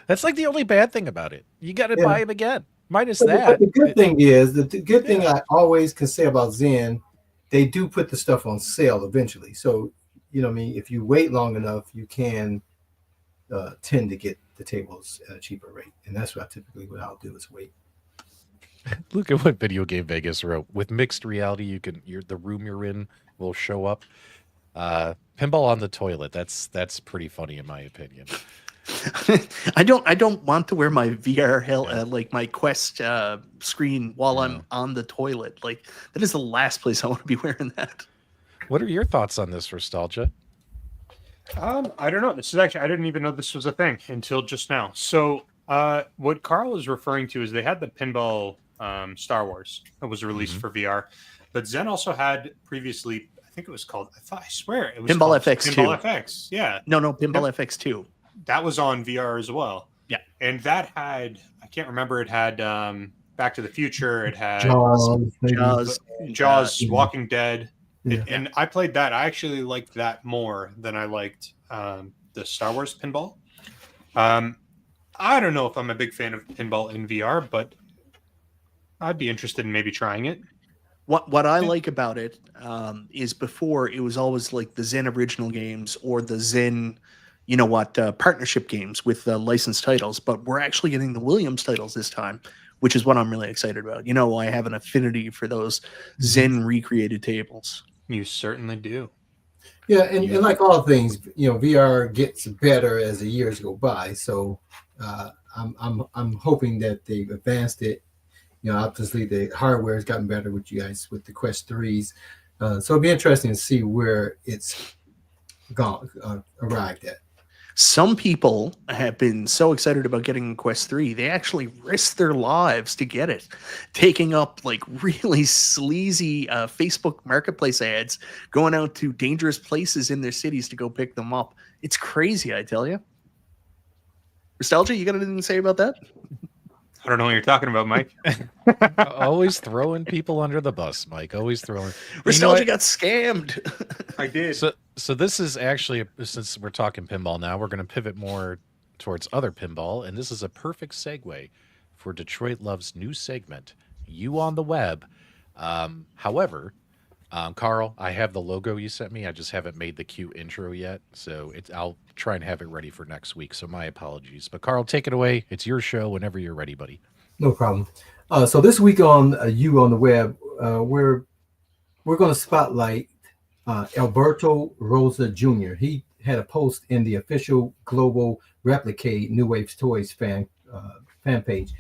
that's like the only bad thing about it. You got to buy them again. Minus that. But the good thing is, the good thing I always can say about Zen, they do put the stuff on sale eventually. So, you know what I mean? If you wait long enough, you can tend to get the tables at a cheaper rate. And that's what I'll do is wait. Look at what Video Game Vegas wrote. With mixed reality, the room you're in will show up. Pinball on the toilet. That's pretty funny in my opinion. I don't want to wear my VR like my Quest screen while I'm on the toilet. Like, that is the last place I want to be wearing that. What are your thoughts on this, Nostalgia? I don't know. This is actually, I didn't even know this was a thing until just now. So what Carl is referring to is they had the Pinball Star Wars that was released for VR, but Zen also had previously, I think it was called, I swear it was Pinball FX2. Pinball FX, yeah. No, Pinball FX2. That was on VR as well. Yeah. And that had, I can't remember, it had Back to the Future, it had Jaws, Walking Dead. And I played that. I actually liked that more than I liked the Star Wars pinball. I don't know if I'm a big fan of pinball in VR, but I'd be interested in maybe trying it. What I like about it is before it was always like the Zen original games or the Zen, partnership games with licensed titles, but we're actually getting the Williams titles this time, which is what I'm really excited about. I have an affinity for those Zen recreated tables. You certainly do. Yeah, and like all things, VR gets better as the years go by. So I'm hoping that they've advanced it. Obviously the hardware has gotten better with you guys with the Quest 3s. So it'll be interesting to see where it's arrived at. Some people have been so excited about getting Quest 3, they actually risked their lives to get it, taking up like really sleazy Facebook marketplace ads, going out to dangerous places in their cities to go pick them up. It's crazy, I tell you. Nostalgia, you got anything to say about that? I don't know what you're talking about, Mike. Always throwing people under the bus, Mike. Always throwing. Nostalgia got scammed. I did. So this is actually, since we're talking pinball now, we're going to pivot more towards other pinball, and this is a perfect segue for Detroit Love's new segment, You on the Web. However, Carl, I have the logo you sent me. I just haven't made the cute intro yet, so I'll try and have it ready for next week. So my apologies. But Carl, take it away. It's your show whenever you're ready, buddy. No problem. So this week on You on the Web, we're going to spotlight Alberto Rosa Jr. He had a post in the official Global Replicate New Waves Toys fan page,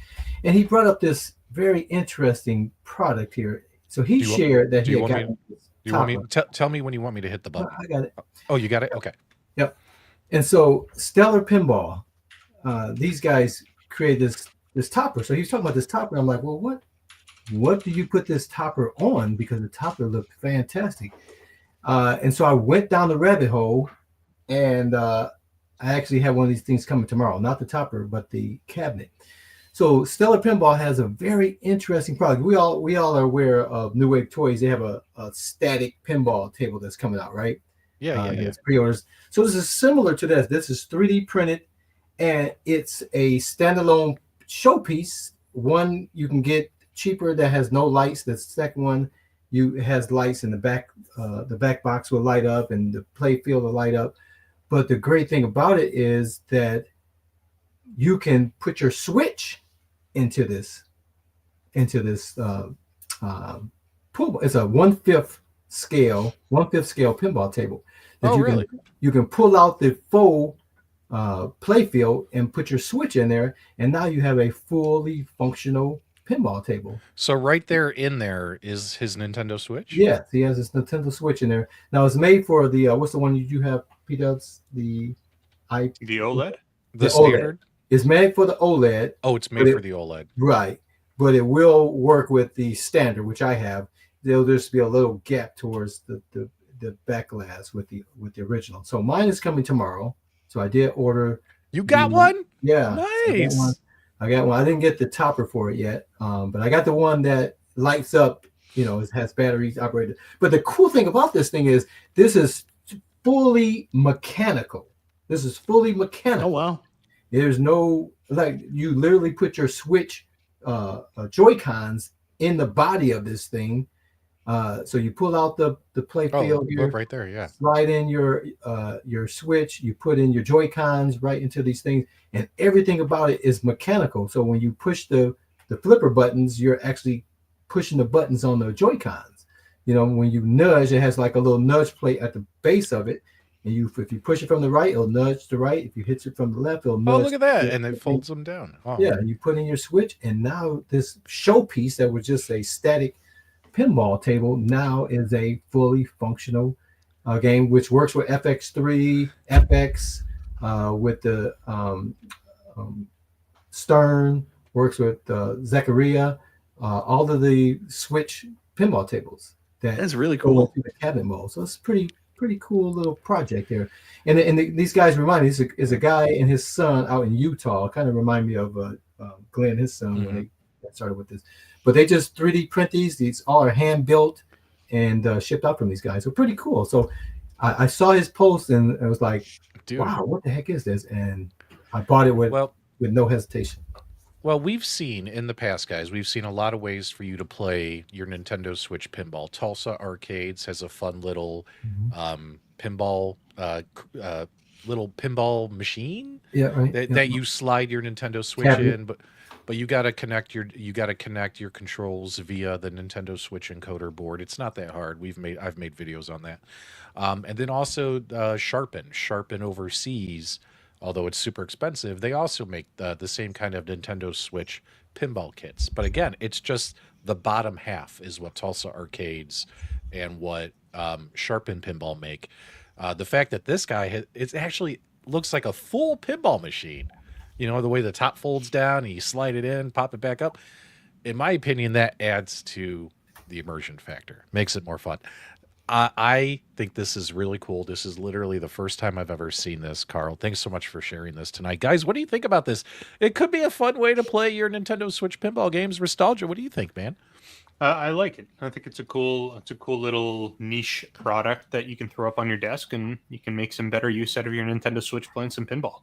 and he brought up this very interesting product here. So he shared that he had gotten. Tell me when you want me to hit the button. I got it. Oh, you got it? Okay. Yep. And so Stellar Pinball, these guys created this topper. So he was talking about this topper. I'm like, well, what do you put this topper on? Because the topper looked fantastic. And so I went down the rabbit hole, and I actually have one of these things coming tomorrow. Not the topper, but the cabinet. So Stellar Pinball has a very interesting product. We all are aware of New Wave Toys. They have a static pinball table that's coming out, right? Yeah. It's pre-orders. So this is similar to this. This is 3D printed, and it's a standalone showpiece. One you can get cheaper that has no lights. The second one has lights in the back. The back box will light up, and the play field will light up. But the great thing about it is that you can put your switch into this pool. It's a 1/5 scale pinball table. Really? You can pull out the full play field and put your switch in there, and now you have a fully functional pinball table. So right there in there is his Nintendo Switch? Yes, he has his Nintendo Switch in there. Now it's made for the what's the one you have, P-Dubs? The OLED? The standard? It's made for the OLED. Oh, it's made for the OLED. Right. But it will work with the standard, which I have. There'll just be a little gap towards the back glass with the original. So mine is coming tomorrow. So I did order. You got one? Yeah. Nice. So I got one. I didn't get the topper for it yet. But I got the one that lights up, it has batteries operated. But the cool thing about this thing is this is fully mechanical. Oh, wow. There's no, you literally put your Switch Joy-Cons in the body of this thing. So you pull out the play field here, right there, yeah. Slide in your Switch, you put in your Joy-Cons right into these things, and everything about it is mechanical. So when you push the flipper buttons, you're actually pushing the buttons on the Joy-Cons. When you nudge, it has like a little nudge plate at the base of it. And if you push it from the right, it'll nudge to the right. If you hit it from the left, it'll nudge. Oh, look at that. And it folds them down. Oh. Yeah, you put in your Switch, and now this showpiece that was just a static pinball table now is a fully functional game, which works with FX3, FX, with the Stern, works with Zachariah, all of the Switch pinball tables. That's really cool. Through the cabinet mode. So it's pretty cool little project there. And these guys remind me, is a guy and his son out in Utah. Kind of remind me of Glenn, his son, when they got started with this. But they just 3D print these. These all are hand built and shipped out from these guys. So pretty cool. So I saw his post and I was like, dude, wow, what the heck is this? And I bought it with no hesitation. Well, we've seen in the past, guys, we've seen a lot of ways for you to play your Nintendo Switch pinball. Tulsa Arcades has a fun little pinball machine that you slide your Nintendo Switch in, but you got to connect your controls via the Nintendo Switch encoder board. It's not that hard. I've made videos on that. And then also Sharpen overseas. Although it's super expensive, they also make the same kind of Nintendo Switch pinball kits. But again, it's just the bottom half is what Tulsa Arcades and what Sharpen Pinball make. The fact that this guy, it actually looks like a full pinball machine. The way the top folds down and you slide it in, pop it back up. In my opinion, that adds to the immersion factor, makes it more fun. I think this is really cool. This is literally the first time I've ever seen this, Carl. Thanks so much for sharing this tonight. Guys, what do you think about this? It could be a fun way to play your Nintendo Switch pinball games. Nostalgia, what do you think, man? I like it. I think it's a cool little niche product that you can throw up on your desk and you can make some better use out of your Nintendo Switch playing some pinball.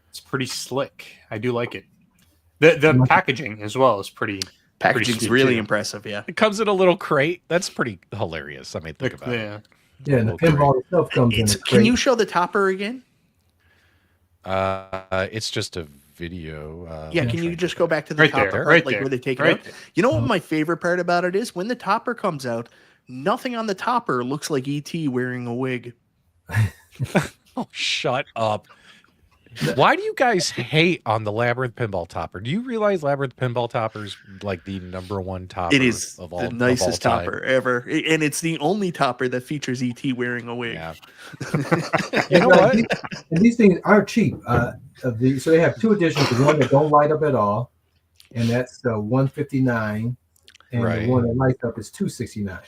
It's pretty slick. I do like it. The packaging as well is pretty... Packaging's really impressive, yeah. It comes in a little crate. That's pretty hilarious. I mean, think about it. Yeah, and the pinball itself comes in a crate. Can you show the topper again? It's just a video. Can you just go back to the topper? Right there. Where they take it out? You know what my favorite part about it is? When the topper comes out, nothing on the topper looks like E.T. wearing a wig. Oh, shut up. Why do you guys hate on the Labyrinth Pinball Topper? Do you realize Labyrinth Pinball Topper's like the #1 topper It is of all the of all nicest time? topper ever, and it's the only topper that features ET wearing a wig. Yeah. You know what? And these things aren't cheap. So they have 2 editions. The one that don't light up at all, and that's the $159, and Right. the one that lights up is $269.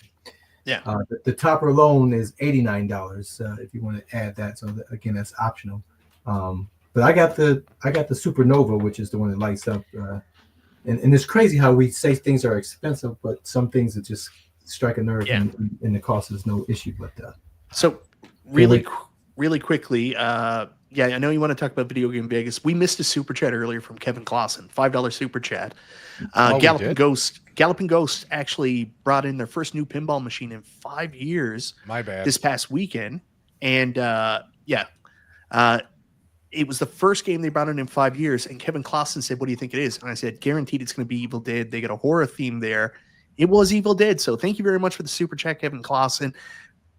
Yeah. The topper alone is $89 if you want to add that. So again, that's optional. But I got the Supernova, which is the one that lights up. And it's crazy how we say things are expensive, but some things that just strike a nerve, Yeah. and the cost is no issue. But So really quickly, yeah, I know you want to talk about Video Game Vegas. We missed a super chat earlier from Kevin Clausen, $5 super chat. Oh, we Galloping did? Ghost actually brought in their first new pinball machine in 5 years My bad. this past weekend, and it was the first game they brought in 5 years. And Kevin Clausen said, "What do you think it is?" And I said, "Guaranteed, it's going to be Evil Dead. They got a horror theme there." It was Evil Dead. So thank you very much for the super chat, Kevin Clausen.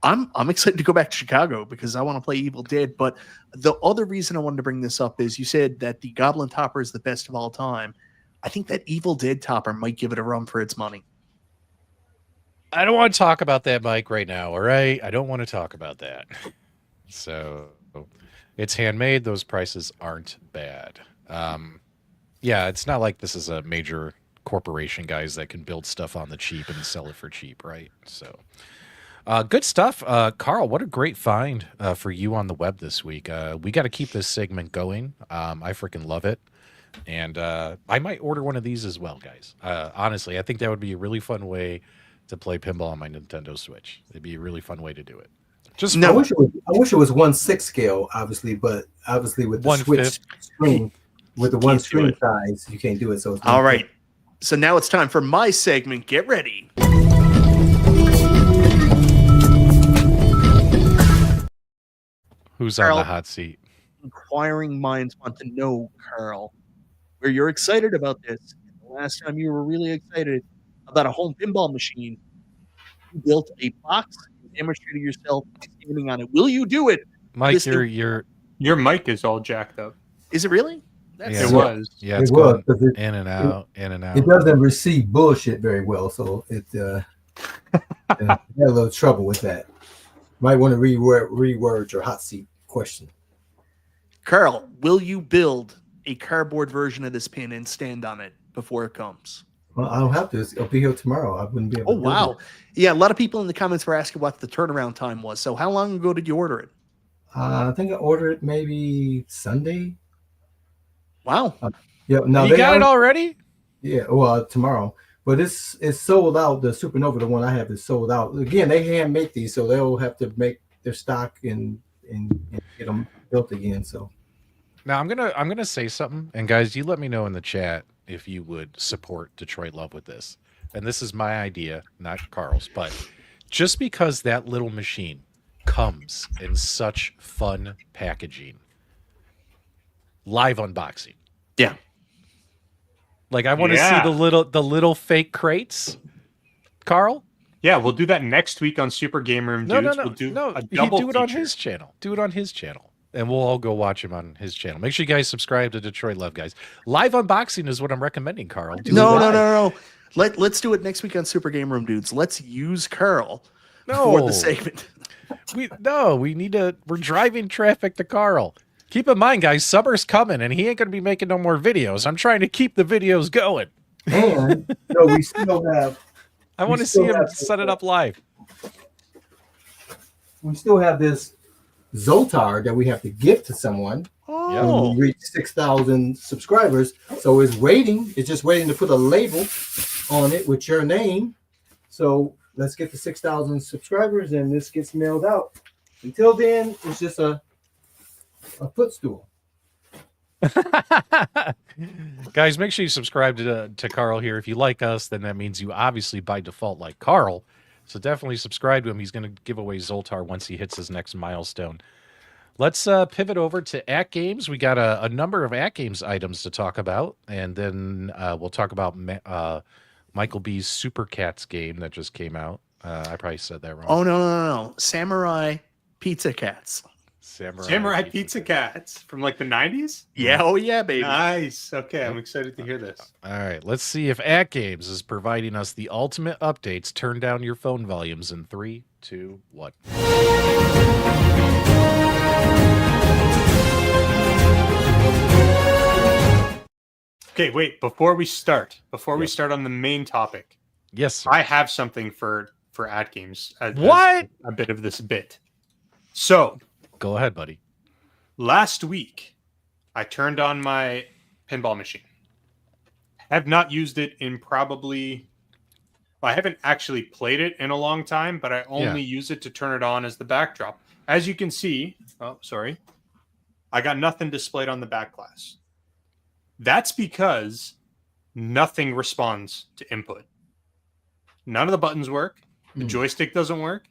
I'm excited to go back to Chicago because I want to play Evil Dead. But the other reason I wanted to bring this up is you said that the Goblin Topper is the best of all time. I think that Evil Dead Topper might give it a run for its money. I don't want to talk about that, Mike, right now. All right, I don't want to talk about that. So it's handmade. Those prices aren't bad. Yeah, it's not like this is a major corporation, guys, that can build stuff on the cheap and sell it for cheap, right? So good stuff. Carl, what a great find for you on the web this week. We got to keep this segment going. I freaking love it. And I might order one of these as well, guys. Honestly, I think that would be a really fun way to play pinball on my Nintendo Switch. It'd be a really fun way to do it. Just I wish it was 1/6 scale, obviously, but obviously with the 1/5. Switch screen, with the one screen size, you can't do it. So it's All right. So now it's time for my segment. Get ready. Who's Carl. on the hot seat? Inquiring minds want to know, Carl, where you're excited about this. The last time you were really excited about a home pinball machine, you built a box and demonstrated yourself standing on it. Will you do it? Mike, This you're Your mic is all jacked up. Is it really? Yeah. It was. yeah, it's It was, going 'cause in and out, in and out. It doesn't receive bullshit very well, so it had a little trouble with that. Might want to reword your hot seat question. Carl, will you build a cardboard version of this pin and stand on it before it comes? Well, I don't have to. It'll be here tomorrow. I wouldn't be able Oh, to do wow. it. Yeah, a lot of people in the comments were asking what the turnaround time was. So how long ago did you order it? I think I ordered it maybe Sunday. Wow. Yeah, no, You got it already? Yeah, well, tomorrow. But it's sold out. The Supernova, the one I have, is sold out. Again, they hand make these, so they'll have to make their stock and get them built again. So Now I'm gonna say something, and guys, you let me know in the chat if you would support Detroit Love with this. And this is my idea, not Carl's, but just because that little machine comes in such fun packaging, live unboxing. Yeah. Like I want to see the little fake crates, Carl. Yeah, we'll do that next week on Super Game Room Dudes. We'll do a double do it on feature. his channel. Do it on his channel. And we'll all go watch him on his channel. Make sure you guys subscribe to Detroit Love, guys. Live unboxing is what I'm recommending, Carl. Do it No. live. Let's do it next week on Super Game Room Dudes. Let's use Carl No. for the segment. We're driving traffic to Carl. Keep in mind, guys, summer's coming and he ain't gonna be making no more videos. I'm trying to keep the videos going. and we still have I want to see him set it up live. we still have this Zoltar that we have to give to someone when we reach 6,000 subscribers. So it's waiting. It's just waiting to put a label on it with your name. So let's get to 6,000 subscribers and this gets mailed out. Until then, it's just a footstool. Guys, make sure you subscribe to Carl here. If you like us, then that means you obviously by default like Carl. So definitely subscribe to him. He's going to give away Zoltar once he hits his next milestone. Let's pivot over to AtGames. We got a number of AtGames items to talk about, and then we'll talk about Michael B's Super Cats game that just came out. I probably said that wrong. Oh, no. Samurai Pizza Cats. Samurai Pizza Cats from like the 90s? Yeah, oh yeah, baby. Nice. Okay, I'm excited to hear this. All right, let's see if AtGames is providing us the ultimate updates. Turn down your phone volumes in 3, 2, 1. Okay, wait, before we start on the main topic, Yes, sir. I have something for AtGames. What? A bit of this bit. So, Go ahead, buddy. last week, I turned on my pinball machine. Have not used it in probably... Well, I haven't actually played it in a long time, but I only use it to turn it on as the backdrop. As you can see... Oh, sorry. I got nothing displayed on the back glass. That's because nothing responds to input. None of the buttons work. The joystick doesn't work.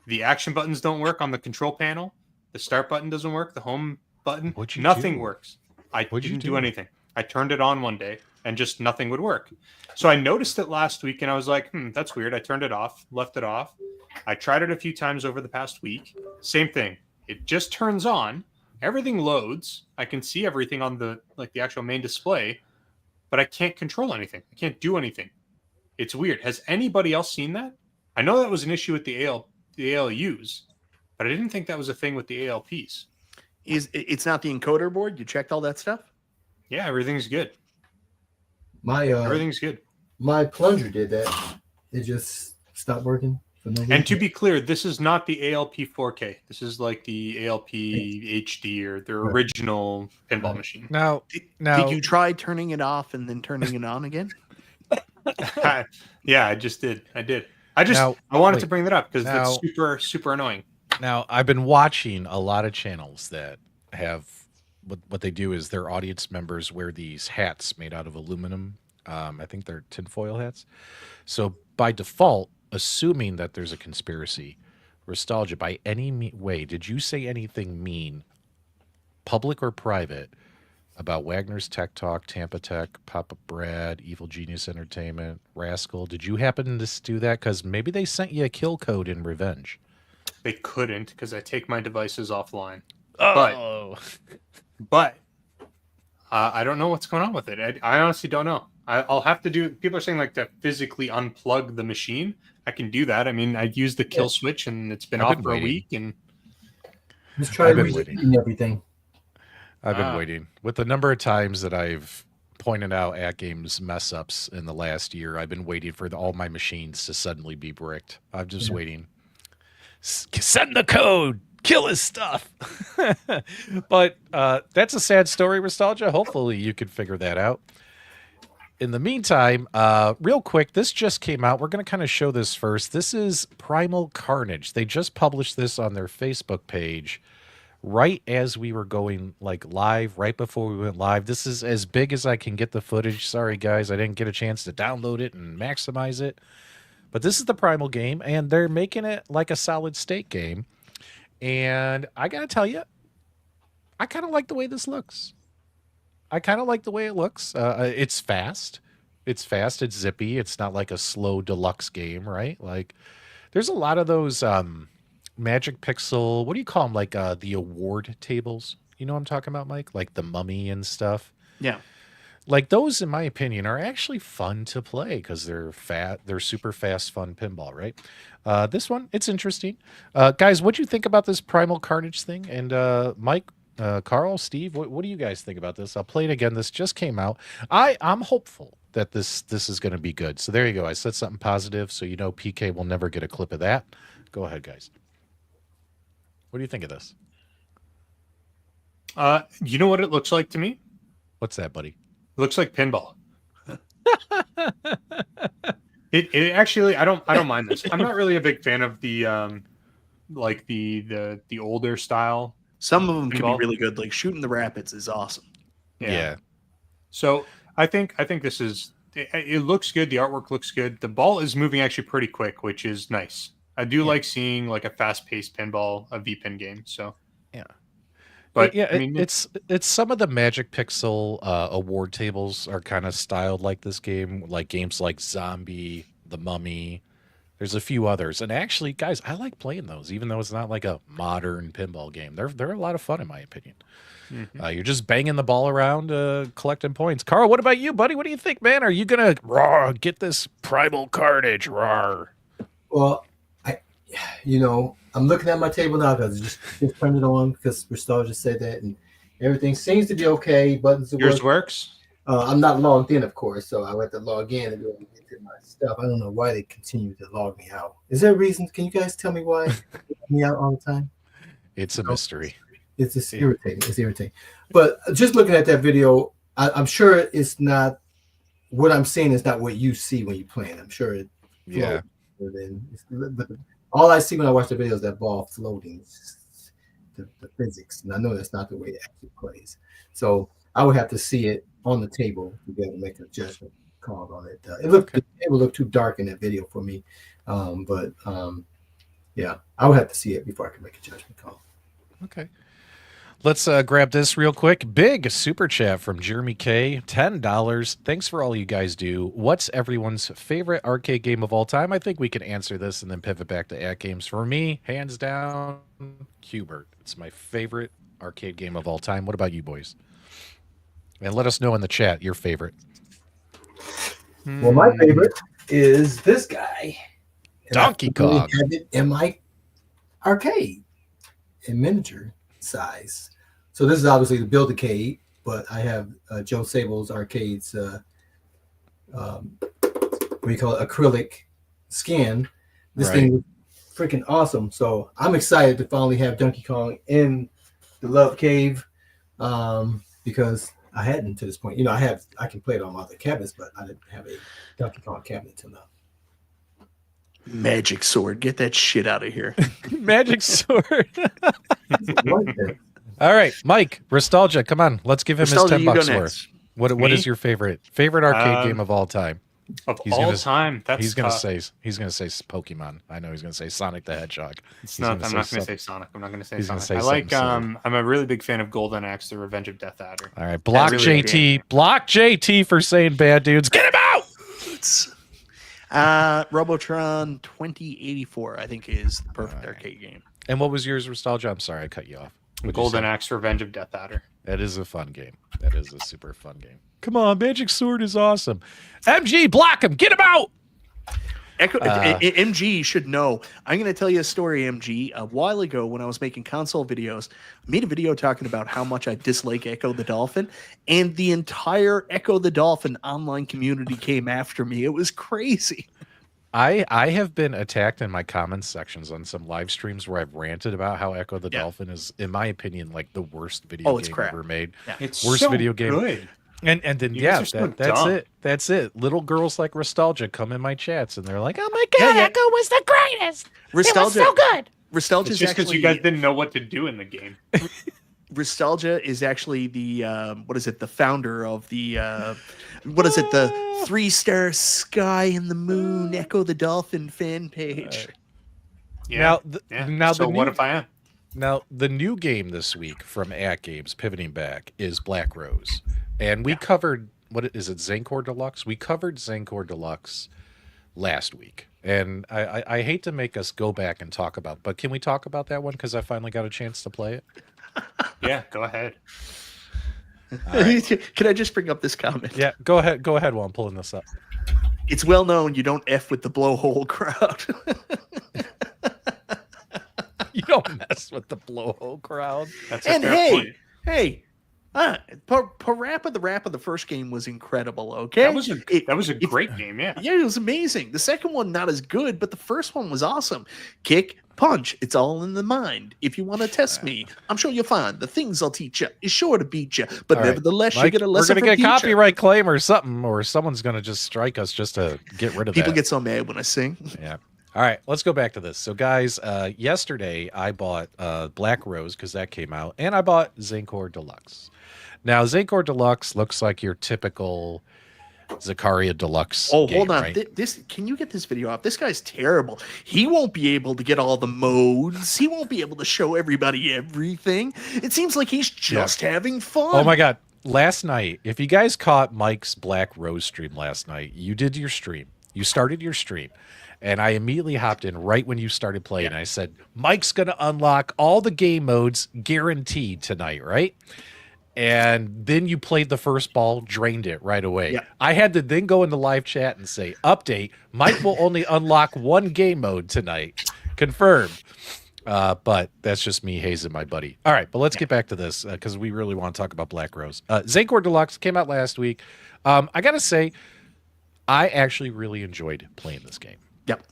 The action buttons don't work on the control panel. The start button doesn't work. The home button, nothing works. I didn't do anything. I turned it on one day and just nothing would work. So I noticed it last week and I was like, that's weird. I turned it off, left it off. I tried it a few times over the past week. Same thing. It just turns on. Everything loads. I can see everything on the actual main display, but I can't control anything. I can't do anything. It's weird. Has anybody else seen that? I know that was an issue with the ALUs, but I didn't think that was a thing with the ALPs. It's not the encoder board? You checked all that stuff? Yeah, everything's good. Everything's good. My plunger did that. It just stopped working. And to be clear, this is not the ALP 4K. This is like the ALP HD or their original pinball machine. Now, did you try turning it off and then turning it on again? Yeah, I just did. I wanted to bring that up because that's super, super annoying. Now, I've been watching a lot of channels that have what they do is their audience members wear these hats made out of aluminum. I think they're tinfoil hats. So by default, assuming that there's a conspiracy, Nostalgia, by any way, did you say anything mean, public or private, about Wagner's Tech Talk, Tampa Tech, Papa Brad, Evil Genius Entertainment, Rascal? Did you happen to do that? Because maybe they sent you a kill code in revenge. They couldn't because I take my devices offline. Oh. But I don't know what's going on with it. I honestly don't know. I'll have to do... People are saying like to physically unplug the machine. I can do that. I mean, I used the kill switch and it's been off for a week. And just try resetting everything. I've been waiting. With the number of times that I've pointed out AtGames mess ups in the last year, I've been waiting for all my machines to suddenly be bricked. I'm just waiting. Send the code. Kill his stuff. But that's a sad story, Nostalgia. Hopefully you can figure that out. In the meantime, real quick, this just came out. We're going to kind of show this first. This is Primal Carnage. They just published this on their Facebook page right as we were going live, right before we went live. This is as big as I can get the footage. Sorry, guys, I didn't get a chance to download it and maximize it. But this is the Primal game, and they're making it like a solid state game. And I got to tell you, I kind of like the way this looks. It's fast. It's zippy. It's not like a slow deluxe game, right? Like, there's a lot of those Magic Pixel, what do you call them? Like the award tables. You know what I'm talking about, Mike? Like the Mummy and stuff. Yeah. Like those, in my opinion, are actually fun to play because they're super fast, fun pinball, right? This one, it's interesting. Guys, what do you think about this Primal Carnage thing? And Mike, Carl, Steve, what do you guys think about this? I'll play it again. This just came out. I'm hopeful that this is going to be good. So there you go. I said something positive, so you know PK will never get a clip of that. Go ahead, guys. What do you think of this? You know what it looks like to me? What's that, buddy? It looks like pinball. It actually, I don't mind this. I'm not really a big fan of the the older style. Some of them can be really good. Like Shooting the Rapids is awesome. Yeah. So I think this is. It looks good. The artwork looks good. The ball is moving actually pretty quick, which is nice. I do like seeing like a fast-paced pinball, a V-pin game. So yeah. But yeah, I mean, it's some of the Magic Pixel award tables are kind of styled like this game, like games like Zombie, The Mummy, There's a few others, and actually, guys, I like playing those, even though it's not like a modern pinball game. They're a lot of fun, in my opinion. You're just banging the ball around, collecting points. Carl, what about you, buddy? What do you think, man? Are you gonna get this primal carnage? Rawr. Well, I'm looking at my table now because just turned it on because Nostalgia said that, and everything seems to be okay. Buttons are Yours working. works. I'm not logged in, of course, so I went to log in and go get to my stuff. I don't know why they continue to log me out. Is there a reason? Can you guys tell me why they log me out all the time? It's a mystery. It's just irritating. It's irritating. But just looking at that video, I'm sure it's not what I'm seeing is not what you see when you playing. I'm sure it flows. But all I see when I watch the video is that ball floating, the physics, and I know that's not the way it actually plays. So I would have to see it on the table to be able to make a judgment call on it. It would look too dark in that video for me, yeah, I would have to see it before I can make a judgment call. Okay. Let's grab this real quick. Big super chat from Jeremy K. $10. Thanks for all you guys do. What's everyone's favorite arcade game of all time? I think we can answer this and then pivot back to AtGames. For me, hands down, Qbert. It's my favorite arcade game of all time. What about you boys? And let us know in the chat your favorite. Well, my favorite is this guy. Donkey Kong. I have it in my arcade in miniature size. So this is obviously the Build-A-Cade, but I have Joe Sable's Arcade's what do you call it, acrylic skin. This thing is freaking awesome. So I'm excited to finally have Donkey Kong in the Love Cave because I hadn't to this point. I can play it on my other cabinets, but I didn't have a Donkey Kong cabinet till now. Magic sword, get that shit out of here. Magic sword. All right, Mike, Nostalgia, come on. Let's give him Nostalgia, his $10 worth. What is your favorite arcade game of all time? He's gonna say Pokemon. I know he's gonna say Sonic the Hedgehog. I'm not gonna say Sonic. I'm not gonna say Sonic. I'm a really big fan of Golden Axe: The Revenge of Death Adder. All right, block JT for saying bad dudes. Get him out. Robotron 2084, I think, is the perfect arcade game. And what was yours, Nostalgia? I'm sorry, I cut you off. Golden Axe: Revenge of Death Adder. That is a fun game. That is a super fun game. Come on, Magic Sword is awesome. MG, block him. Get him out. MG should know. I'm going to tell you a story, MG. A while ago, when I was making console videos, I made a video talking about how much I dislike Echo the Dolphin, and the entire Echo the Dolphin online community came after me. It was crazy. I have been attacked in my comments sections on some live streams where I've ranted about how Echo the Dolphin is, in my opinion, like the worst video game ever made. Yeah. It's worst so video game. Good. And then that's it. Little girls like Nostalgia come in my chats and they're like, "Oh my god, Echo was the greatest. Nostalgia, it was so good." Nostalgia is just because you guys didn't know what to do in the game. Nostalgia is actually the the founder of the the 3-star Sky and the Moon Echo the Dolphin fan page. Now what if I am? Now the new game this week from AtGames, pivoting back, is Black Rose, and we covered Zancor Deluxe. We covered Zancor Deluxe last week, and I hate to make us go back and talk about, but can we talk about that one because I finally got a chance to play it? Yeah, go ahead. Right. Can I just bring up this comment? Yeah, go ahead while I'm pulling this up. It's well known you don't F with the blowhole crowd. You don't mess with the blowhole crowd. That's a fair point. Parappa the Rap of the first game was incredible, okay? That was a great game, yeah. Yeah, it was amazing. The second one, not as good, but the first one was awesome. Kick, punch, it's all in the mind. If you want to test me, I'm sure you'll find the things I'll teach you is sure to beat you. But nevertheless, you get a lesson. We're going to get a copyright claim or something, or someone's going to just strike us just to get rid of People get so mad when I sing. Yeah. All right, let's go back to this. So, guys, yesterday I bought Black Rose because that came out, and I bought Zancor Deluxe. Now, Zancor Deluxe looks like your typical Zakaria Deluxe. Oh, game, hold on. Right? Can you get this video up? This guy's terrible. He won't be able to get all the modes. He won't be able to show everybody everything. It seems like he's just having fun. Oh, my God. Last night, if you guys caught Mike's Black Rose stream last night, you did your stream. You started your stream, and I immediately hopped in right when you started playing. And I said, Mike's going to unlock all the game modes guaranteed tonight, right? And then you played the first ball, drained it right away. Yeah. I had to then go into live chat and say, update, Mike will only unlock one game mode tonight. Confirmed. But that's just me hazing my buddy. All right, but let's get back to this because we really want to talk about Black Rose. Zancor Deluxe came out last week. I got to say, I actually really enjoyed playing this game. Yep.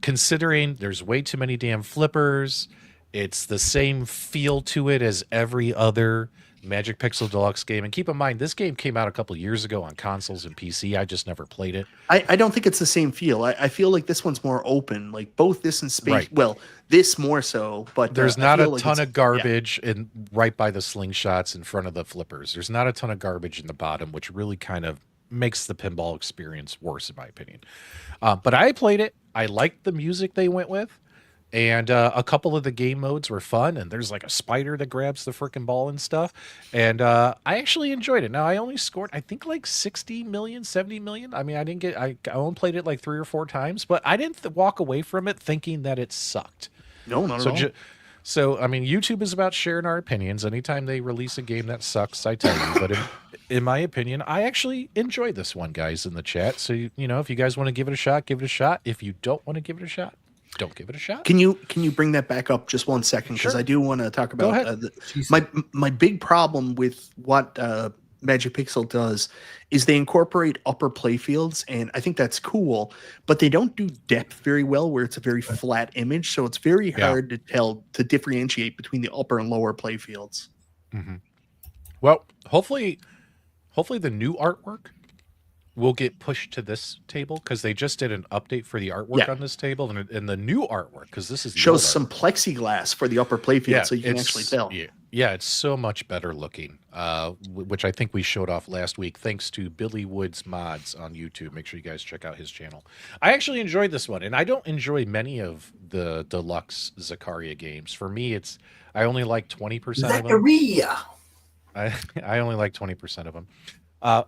Considering there's way too many damn flippers, it's the same feel to it as every other Magic Pixel Deluxe game. And keep in mind, this game came out a couple years ago on consoles and PC. I just never played it. I don't think it's the same feel. I feel like this one's more open, like both this and Space. Right. Well, this more so, but there's not a ton of garbage in right by the slingshots in front of the flippers. There's not a ton of garbage in the bottom, which really kind of makes the pinball experience worse, in my opinion. But I played it. I liked the music they went with. And a couple of the game modes were fun, and there's like a spider that grabs the freaking ball and stuff. And I actually enjoyed it. Now, I only scored, I think, like 60 million, 70 million. I mean, I only played it like 3 or 4 times, but I didn't walk away from it thinking that it sucked. No, not at all. So, I mean, YouTube is about sharing our opinions. Anytime they release a game that sucks, I tell you. But in my opinion, I actually enjoyed this one, guys, in the chat. So, you know, if you guys want to give it a shot, give it a shot. If you don't want to give it a shot, don't give it a shot. Can you bring that back up just one second? Because Sure. I do want to talk Go about my big problem with what Magic Pixel does is they incorporate upper playfields, and I think that's cool, but they don't do depth very well where it's a very flat image, so it's very hard to differentiate between the upper and lower playfields. Mm-hmm. Well, hopefully the new artwork will get pushed to this table because they just did an update for the artwork on this table, and the new artwork, because this is the shows old some plexiglass for the upper playfield, so you can actually tell. Yeah, it's so much better looking, which I think we showed off last week thanks to Billy Woods Mods on YouTube. Make sure you guys check out his channel. I actually enjoyed this one, and I don't enjoy many of the deluxe Zakaria games. For me, I only like 20% of them. Zakaria. I only like 20% of them.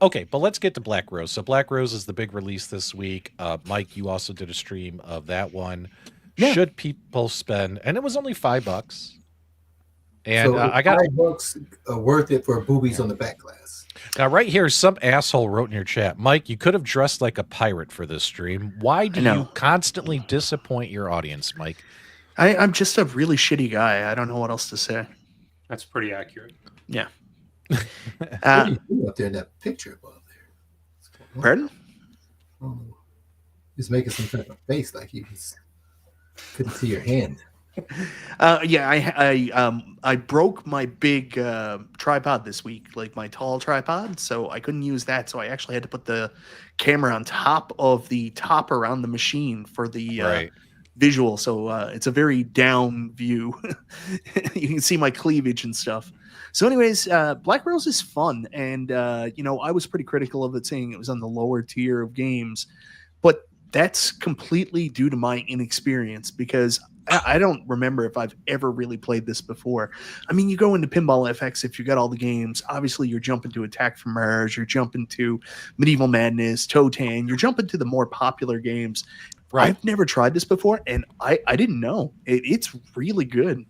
Okay, but let's get to Black Rose. So Black Rose is the big release this week. Mike, you also did a stream of that one. Yeah. Should people spend? And it was only $5. And so I got $5 worth it for boobies on the back glass. Now, right here, some asshole wrote in your chat, Mike, you could have dressed like a pirate for this stream. Why do you constantly disappoint your audience, Mike? I'm just a really shitty guy. I don't know what else to say. That's pretty accurate. Yeah. What are you doing up there in that picture above there? Pardon? Oh, he's making some kind of a face like he couldn't see your hand. I broke my big tripod this week, like my tall tripod, so I couldn't use that. So I actually had to put the camera on top of the top around the machine for the visual. So it's a very down view. You can see my cleavage and stuff. So anyways, Black Rose is fun. And, I was pretty critical of it, saying it was on the lower tier of games. But that's completely due to my inexperience, because I don't remember if I've ever really played this before. I mean, you go into Pinball FX, if you got all the games, obviously you're jumping to Attack from Mars, you're jumping to Medieval Madness, Totan, you're jumping to the more popular games. Right. I've never tried this before, and I didn't know. It's really good.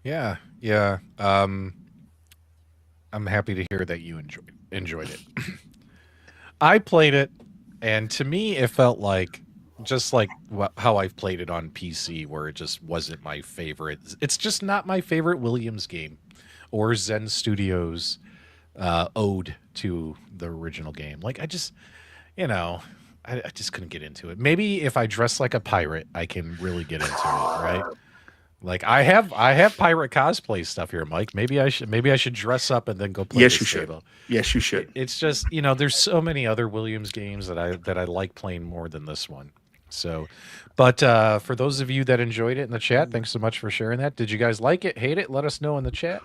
Yeah. I'm happy to hear that you enjoyed it. I played it, and to me, it felt like just like how I've played it on PC, where it just wasn't my favorite. It's just not my favorite Williams game or Zen Studios ode to the original game. Like, I just couldn't get into it. Maybe if I dress like a pirate, I can really get into it, right? Like, I have pirate cosplay stuff here, Mike. Maybe I should dress up and then go play. Yes, you should. Yes, you should. It's just, there's so many other Williams games that I like playing more than this one. So, but for those of you that enjoyed it in the chat, thanks so much for sharing that. Did you guys like it, hate it? Let us know in the chat.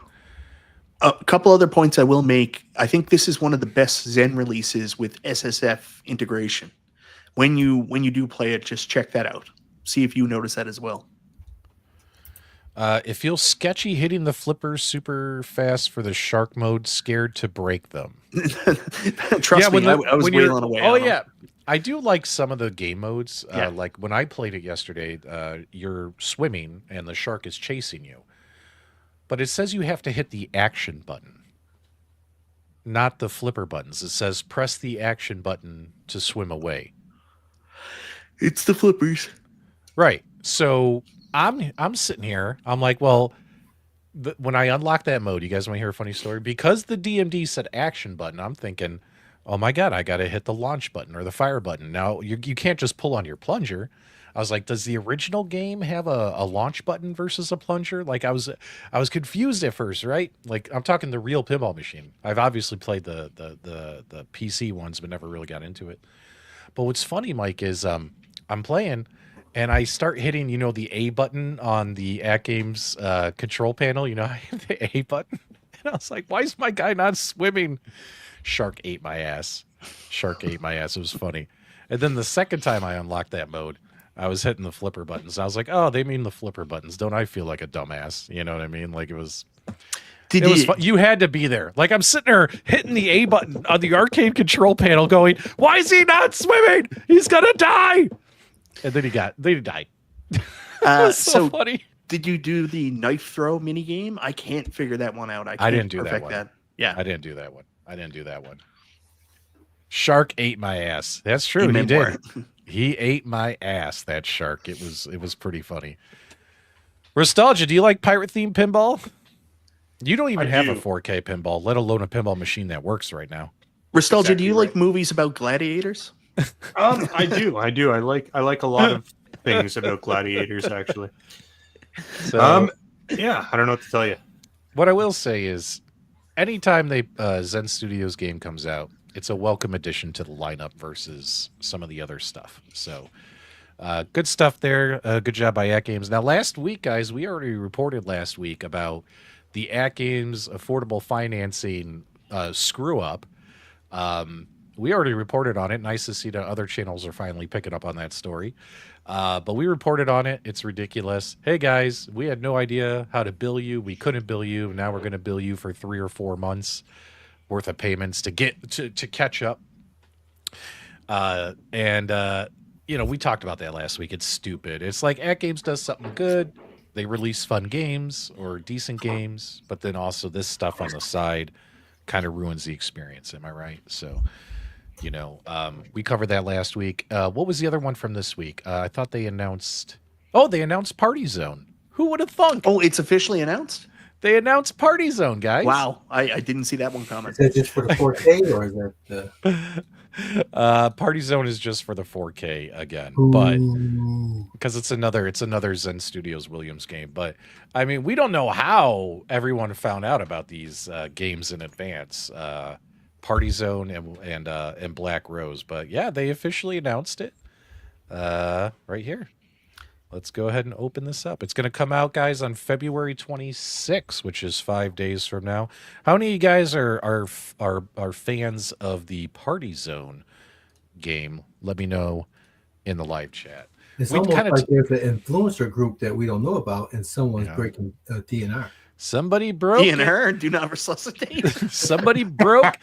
A couple other points I will make. I think this is one of the best Zen releases with SSF integration. When you do play it, just check that out. See if you notice that as well. It feels sketchy hitting the flippers super fast for the shark mode. Scared to break them. Trust me, I was wailing away. Oh yeah, I do like some of the game modes. Yeah. Like when I played it yesterday, you're swimming and the shark is chasing you. But it says you have to hit the action button, not the flipper buttons. It says press the action button to swim away. It's the flippers. Right. So I'm sitting here. I'm like, well, when I unlock that mode, you guys want to hear a funny story? Because the DMD said action button, I'm thinking, oh my God, I got to hit the launch button or the fire button. Now, you can't just pull on your plunger. I was like, does the original game have a launch button versus a plunger? Like I was confused at first, right? Like I'm talking the real pinball machine. I've obviously played the PC ones, but never really got into it. But what's funny, Mike, is I'm playing and I start hitting, the A button on the AtGames control panel. I hit the A button. And I was like, why is my guy not swimming? Shark ate my ass. Shark ate my ass. It was funny. And then the second time I unlocked that mode, I was hitting the flipper buttons. I was like, oh, they mean the flipper buttons. Don't I feel like a dumbass? You know what I mean? Like it was fun. You had to be there. Like I'm sitting there hitting the A button on the arcade control panel going, why is he not swimming? He's going to die. And then he died. So funny. Did you do the knife throw mini game? I can't figure that one out. I didn't do that one. Yeah. I didn't do that one. Shark ate my ass. That's true. Amen. He did. He ate my ass, that shark. It was pretty funny. Nostalgia, do you like pirate themed pinball? You don't even have a 4K pinball, let alone a pinball machine that works right now. Nostalgia, do you like movies about gladiators? I do. I like a lot of things about gladiators, actually. So, yeah, I don't know what to tell you. What I will say is, anytime Zen Studios game comes out, it's a welcome addition to the lineup versus some of the other stuff. So, good stuff there. Good job by AtGames. Now, last week, guys, we already reported last week about the AtGames affordable financing screw up. We already reported on it. Nice to see that other channels are finally picking up on that story. But we reported on it. It's ridiculous. Hey, guys, we had no idea how to bill you. We couldn't bill you. Now we're going to bill you for 3 or 4 months worth of payments to get to catch up. We talked about that last week. It's stupid. It's like AtGames does something good. They release fun games or decent games, but then also this stuff on the side kind of ruins the experience. Am I right? So, we covered that last week. What was the other one from this week? I thought they announced Party Zone. Who would have thunk? Oh, it's officially announced? They announced Party Zone, guys. Wow. I didn't see that one coming. Is that just for the 4K or is that the... Party Zone is just for the 4K again, Ooh. but because it's another Zen Studios Williams game. But I mean, we don't know how everyone found out about these games in advance. Party Zone and Black Rose, but yeah, they officially announced it right here. Let's go ahead and open this up. It's going to come out, guys, on February 26th, which is 5 days from now. How many of you guys are fans of the Party Zone game? Let me know in the live chat. It's almost like there's an influencer group that we don't know about, and someone's breaking DNR. Somebody broke DNR, do not resuscitate. Somebody broke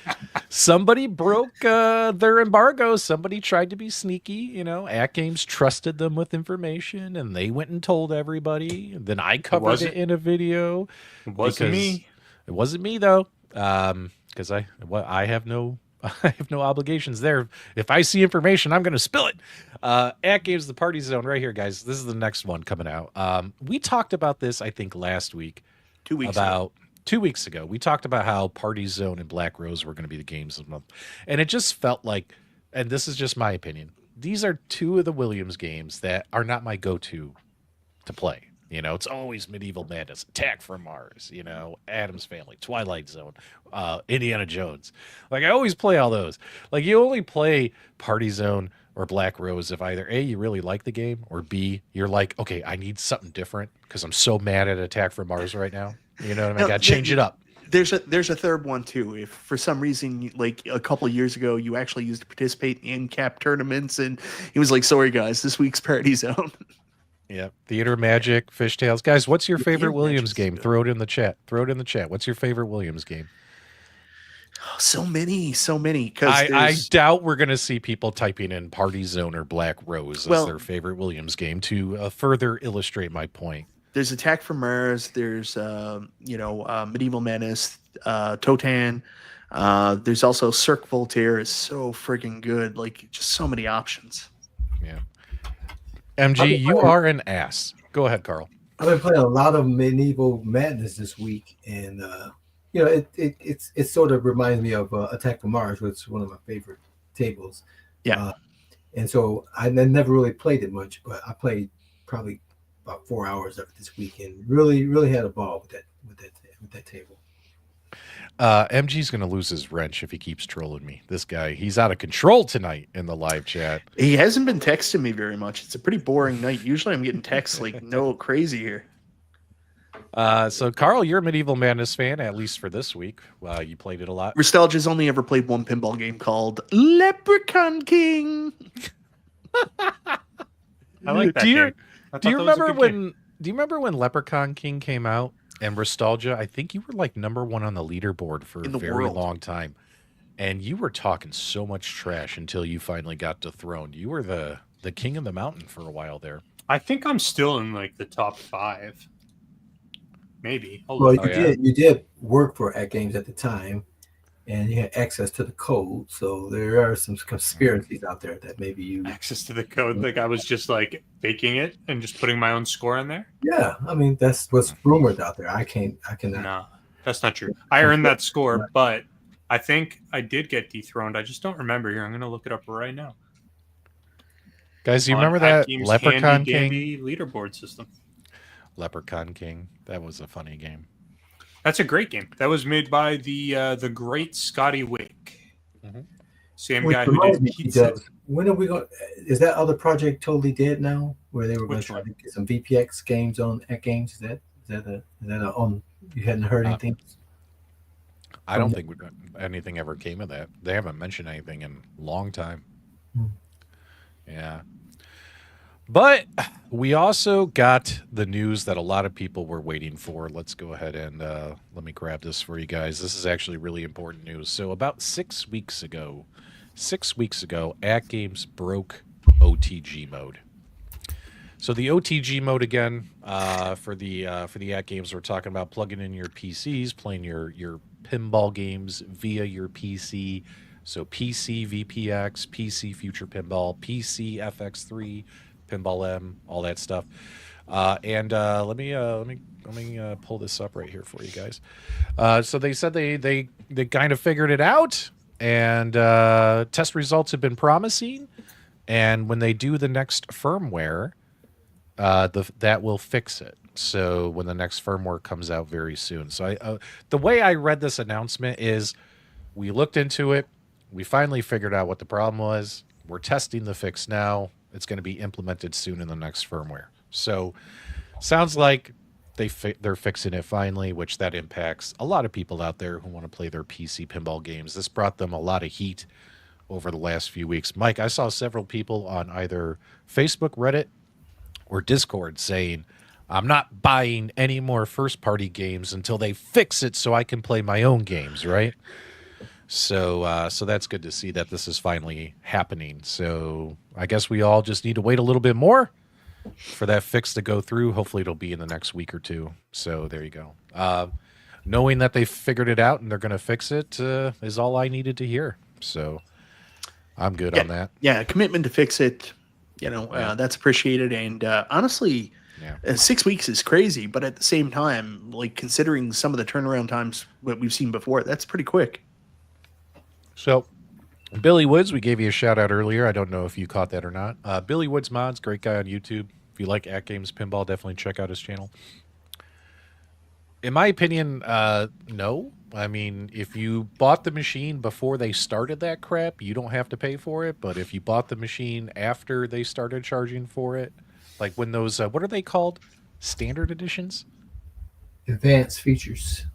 their embargo. Somebody tried to be sneaky. AtGames trusted them with information, and they went and told everybody. And then I covered it in a video. It wasn't me. It wasn't me though, because I have no obligations there. If I see information, I'm going to spill it. AtGames, the Party Zone, right here, guys. This is the next one coming out. We talked about this, I think, last week. 2 weeks ago. 2 weeks ago, we talked about how Party Zone and Black Rose were going to be the games of the month. And it just felt like, and this is just my opinion, these are two of the Williams games that are not my go-to to play. It's always Medieval Madness, Attack from Mars, Addams Family, Twilight Zone, Indiana Jones. Like, I always play all those. Like, you only play Party Zone or Black Rose if either A, you really like the game, or B, you're like, okay, I need something different because I'm so mad at Attack from Mars right now. You know what I mean? I got to change it up. There's a third one too. If for some reason, like a couple of years ago, you actually used to participate in cap tournaments, and he was like, "Sorry guys, this week's Party Zone." Yeah, Theater Magic, Fishtails, guys. What's your favorite Williams game? Throw it in the chat. What's your favorite Williams game? So many. Because I doubt we're going to see people typing in Party Zone or Black Rose as their favorite Williams game to further illustrate my point. There's Attack from Mars. There's Medieval Menace, Totan. There's also Cirque Voltaire is so freaking good. Like, just so many options. Yeah. MG, you are an ass. Go ahead, Carl. I've been playing a lot of Medieval Madness this week, and it sort of reminds me of Attack from Mars, which is one of my favorite tables. Yeah. And so I never really played it much, but I played probably about 4 hours of it this weekend. Really had a ball with that table. MG's going to lose his wrench if he keeps trolling me. This guy, he's out of control tonight in the live chat. He hasn't been texting me very much. It's a pretty boring night. Usually I'm getting texts like no crazy here. So Carl, you're a Medieval Madness fan, at least for this week. You played it a lot. Nostalgia's only ever played one pinball game called Leprechaun King. I like that game. Do you remember when Leprechaun King came out? And Nostalgia, I think you were like #1 on the leaderboard for a very long time. And you were talking so much trash until you finally got dethroned. You were the king of the mountain for a while there. I think I'm still in like the top 5. Maybe. You did work for AtGames at the time, and you had access to the code. So there are some conspiracies out there that maybe you access to the code. Like I was just like baking it and just putting my own score in there. Yeah, I mean that's what's rumored out there. I cannot. No, that's not true. I earned that score, but I think I did get dethroned. I just don't remember here. I'm gonna look it up right now. Guys, do you remember that AtGames Leprechaun Handy King leaderboard system? Leprechaun King. That was a funny game. That's a great game. That was made by the great Scotty Wick. Mm-hmm. Same guy who did Pizza. When are we going? Is that other project totally dead now? Where they were going to try to get some VPX games on AtGames? Is that on? You hadn't heard anything? I don't think anything ever came of that. They haven't mentioned anything in a long time. Yeah. But we also got the news that a lot of people were waiting for. Let's go ahead and let me grab this for you guys. This is actually really important news. So about 6 weeks ago, AtGames broke OTG mode. So the OTG mode again, for the AtGames, we're talking about plugging in your PCs, playing your pinball games via your PC. So PC VPX, PC Future Pinball, PC FX3, Pinball M, all that stuff. And let me pull this up right here for you guys. So they said they kind of figured it out, and test results have been promising. And when they do the next firmware, that will fix it. So when the next firmware comes out very soon. So the way I read this announcement is, we looked into it, we finally figured out what the problem was. We're testing the fix now. It's going to be implemented soon in the next firmware. So sounds like they're fixing it finally, which that impacts a lot of people out there who want to play their PC pinball games. This brought them a lot of heat over the last few weeks. Mike, I saw several people on either Facebook, Reddit, or Discord saying, I'm not buying any more first-party games until they fix it so I can play my own games, right? So that's good to see that this is finally happening. So I guess we all just need to wait a little bit more for that fix to go through. Hopefully it'll be in the next week or two. So there you go. Knowing that they figured it out and they're going to fix it is all I needed to hear. So I'm good on that. Yeah, commitment to fix it, that's appreciated. And honestly, 6 weeks is crazy. But at the same time, like considering some of the turnaround times that we've seen before, that's pretty quick. So, Billy Woods, we gave you a shout out earlier. I don't know if you caught that or not. Billy Woods Mods, great guy on YouTube. If you like AtGames Pinball, definitely check out his channel. In my opinion, no. I mean, if you bought the machine before they started that crap, you don't have to pay for it. But if you bought the machine after they started charging for it, like when those, what are they called? Standard editions? Advanced features.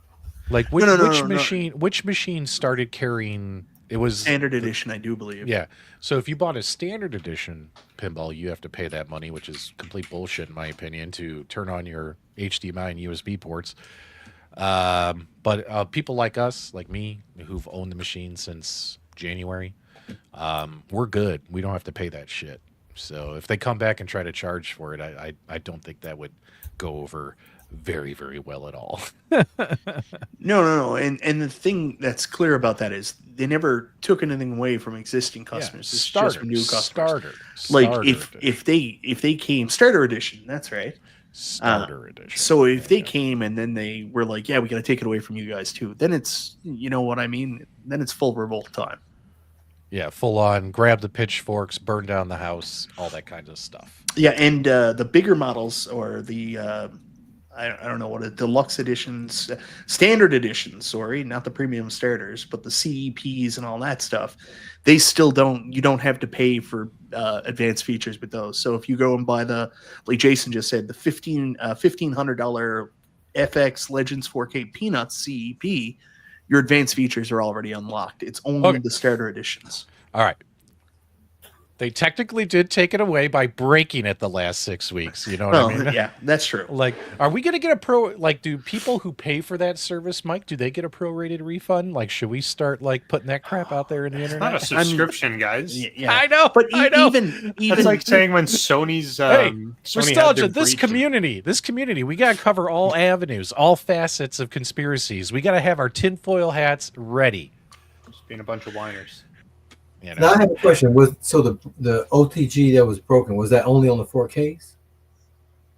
Like which machine started carrying? It was standard edition, I do believe. Yeah. So if you bought a standard edition pinball, you have to pay that money, which is complete bullshit in my opinion, to turn on your HDMI and USB ports. But people like us, like me, who've owned the machine since January, we're good. We don't have to pay that shit. So if they come back and try to charge for it, I don't think that would go over very, very well at all. No. And the thing that's clear about that is they never took anything away from existing customers. It's just new customers. Like if they came starter edition, that's right. Starter edition. So if they came and then they were like, yeah, we got to take it away from you guys too, then it's, you know what I mean? Then it's full revolt time. Yeah, full on, grab the pitchforks, burn down the house, all that kind of stuff. Yeah, and the bigger models or the I don't know what it, deluxe editions, standard editions, sorry, not the premium starters, but the CEPs and all that stuff, they still you don't have to pay for advanced features with those. So if you go and buy like Jason just said, the $1,500 FX Legends 4K Peanuts CEP, your advanced features are already unlocked. It's only the starter editions. All right. They technically did take it away by breaking it the last 6 weeks. You know what I mean? Yeah, that's true. Like, are we going to get a do people who pay for that service, Mike, do they get a prorated refund? Like, should we start, like, putting that crap out there in the internet? It's not a subscription, guys. Yeah. I know. But I know. even It's like saying when Sony's Sony Nostalgia, this community, we got to cover all avenues, all facets of conspiracies. We got to have our tinfoil hats ready. Just being a bunch of whiners. You know? Now I have a question. So the OTG that was broken, was that only on the 4Ks?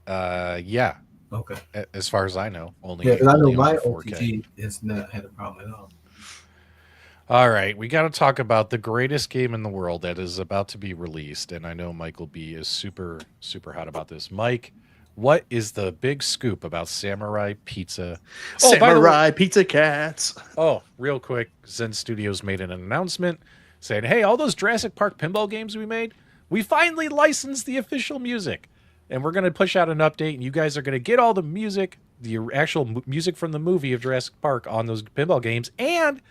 Yeah. Okay. As far as I know, only. Yeah, because I know only my on 4K. OTG has not had a problem at all. All right, we got to talk about the greatest game in the world that is about to be released, and I know Michael B is super, super hot about this. Mike, what is the big scoop about Samurai Pizza? Samurai Pizza Cats. Oh, real quick, Zen Studios made an announcement saying, hey, all those Jurassic Park pinball games we made, we finally licensed the official music. And we're going to push out an update, and you guys are going to get all the music, the actual music from the movie of Jurassic Park on those pinball games. And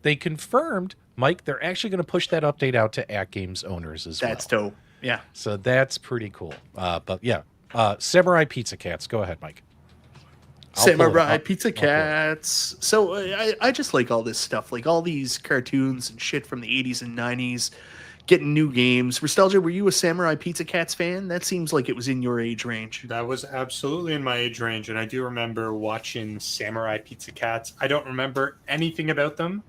they confirmed, Mike, they're actually going to push that update out to AtGames owners as well. That's dope. Yeah. So that's pretty cool. But yeah, Samurai Pizza Cats. Go ahead, Mike. Samurai Pizza Cats. So I just like all this stuff, like all these cartoons and shit from the 80s and 90s, getting new games. Nostalgia, were you a Samurai Pizza Cats fan? That seems like it was in your age range. That was absolutely in my age range, and I do remember watching Samurai Pizza Cats. I don't remember anything about them,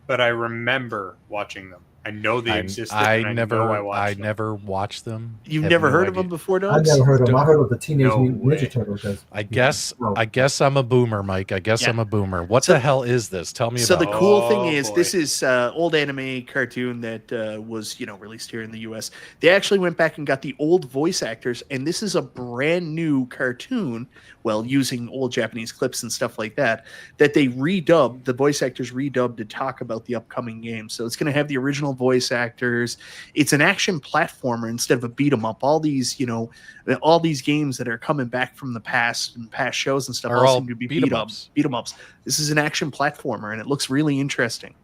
but I remember watching them. I know they existed. I never watched them. You've never heard of them before, Doug? I've never heard of them. I heard of the Teenage Mutant Ninja Turtles. I guess I'm a boomer, Mike. I guess I'm a boomer. What the hell is this? Tell me about it. So the cool thing is, this is old anime cartoon that was, released here in the U.S. They actually went back and got the old voice actors, and this is a brand new cartoon, well, using old Japanese clips and stuff like that, that they redubbed, the voice actors redubbed to talk about the upcoming game. So it's going to have the original voice actors. It's an action platformer instead of a beat 'em up. All these, all these games that are coming back from the past and past shows and stuff all seem to be beat 'em ups. This is an action platformer, and it looks really interesting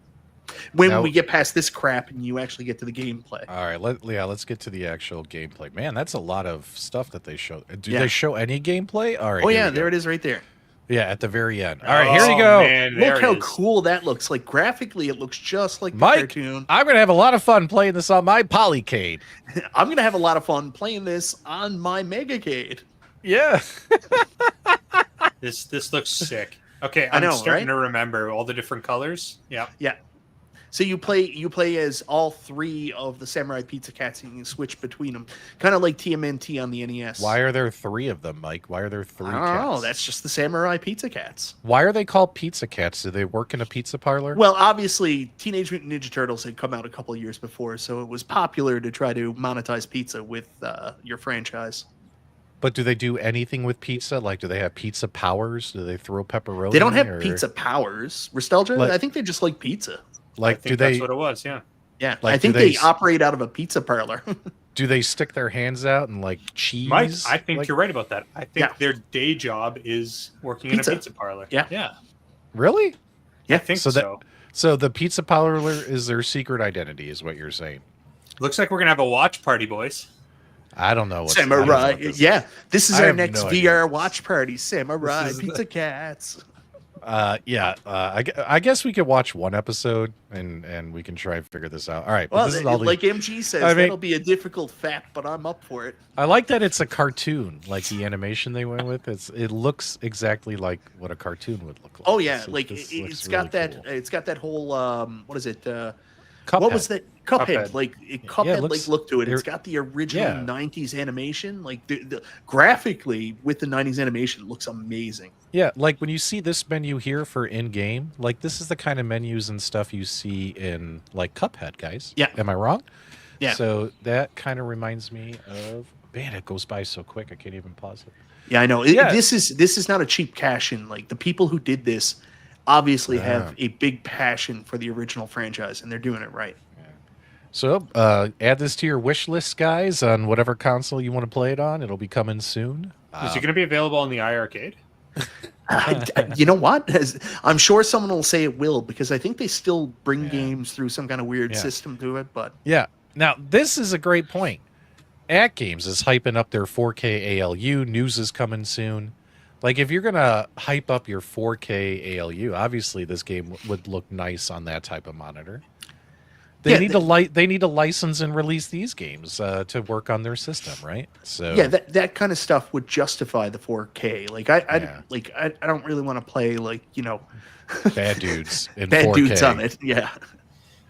when we get past this crap and you actually get to the gameplay. All right, let's get to the actual gameplay. Man, that's a lot of stuff that they show. Do they show any gameplay? All right. Oh yeah, there it is right there. Yeah, at the very end. All right, here you go. Man, look how cool that looks. Like graphically, it looks just like the cartoon. I'm gonna have a lot of fun playing this on my Polycade. I'm gonna have a lot of fun playing this on my Megacade. Yeah. This looks sick. Okay, I'm starting to remember all the different colors. Yeah. Yeah. So you play as all three of the Samurai Pizza Cats, and you can switch between them, kind of like TMNT on the NES. Why are there three of them, Mike? Why are there three? I don't know. That's just the Samurai Pizza Cats. Why are they called Pizza Cats? Do they work in a pizza parlor? Well, obviously, Teenage Mutant Ninja Turtles had come out a couple of years before, so it was popular to try to monetize pizza with your franchise. But do they do anything with pizza? Like, do they have pizza powers? Do they throw pepperoni? They don't have pizza powers. Nostalgia? I think they just like pizza. Like, that's what it was, yeah. Yeah, like, I think they operate out of a pizza parlor. Do they stick their hands out and like cheese? Mike, I think you're right about that. I think their day job is working in a pizza parlor. Yeah. Yeah. Really? Yeah, I think so. So the pizza parlor is their secret identity, is what you're saying. Looks like we're gonna have a watch party, boys. I don't know what Samurai. This is our next VR watch party. Samurai Pizza Cats. I guess we could watch one episode and we can try and figure this out. All right. Well, this is all like MG says, that'll be a difficult fact, but I'm up for it. I like that it's a cartoon, like the animation they went with. It looks exactly like what a cartoon would look like. Oh yeah, So like it's got really that. cool. It's got that whole what is it? Cuphead. What was that? Cuphead, Cuphead. like Cuphead, like look to it. It's got the original '90s animation, like the graphically with the '90s animation, it looks amazing. Yeah, like when you see this menu here for in-game, like this is the kind of menus and stuff you see in like Cuphead, guys. Yeah. Am I wrong? Yeah. So that kind of reminds me of, man, it goes by so quick I can't even pause it. Yeah, I know. Yeah. This is not a cheap cash in. Like the people who did this obviously have a big passion for the original franchise, and they're doing it right. So add this to your wish list, guys, on whatever console you want to play it on. It'll be coming soon. Is it going to be available on the iArcade? You know what? I'm sure someone will say it will, because I think they still bring games through some kind of weird system to it. But yeah, now this is a great point. AtGames is hyping up their 4K ALU. News is coming soon. Like if you're gonna hype up your 4K ALU, obviously this game would look nice on that type of monitor. They need to license and release these games to work on their system, right? So yeah, that kind of stuff would justify the 4K. Like I don't really want to play Bad Dudes in Bad 4K. Dudes on it. Yeah,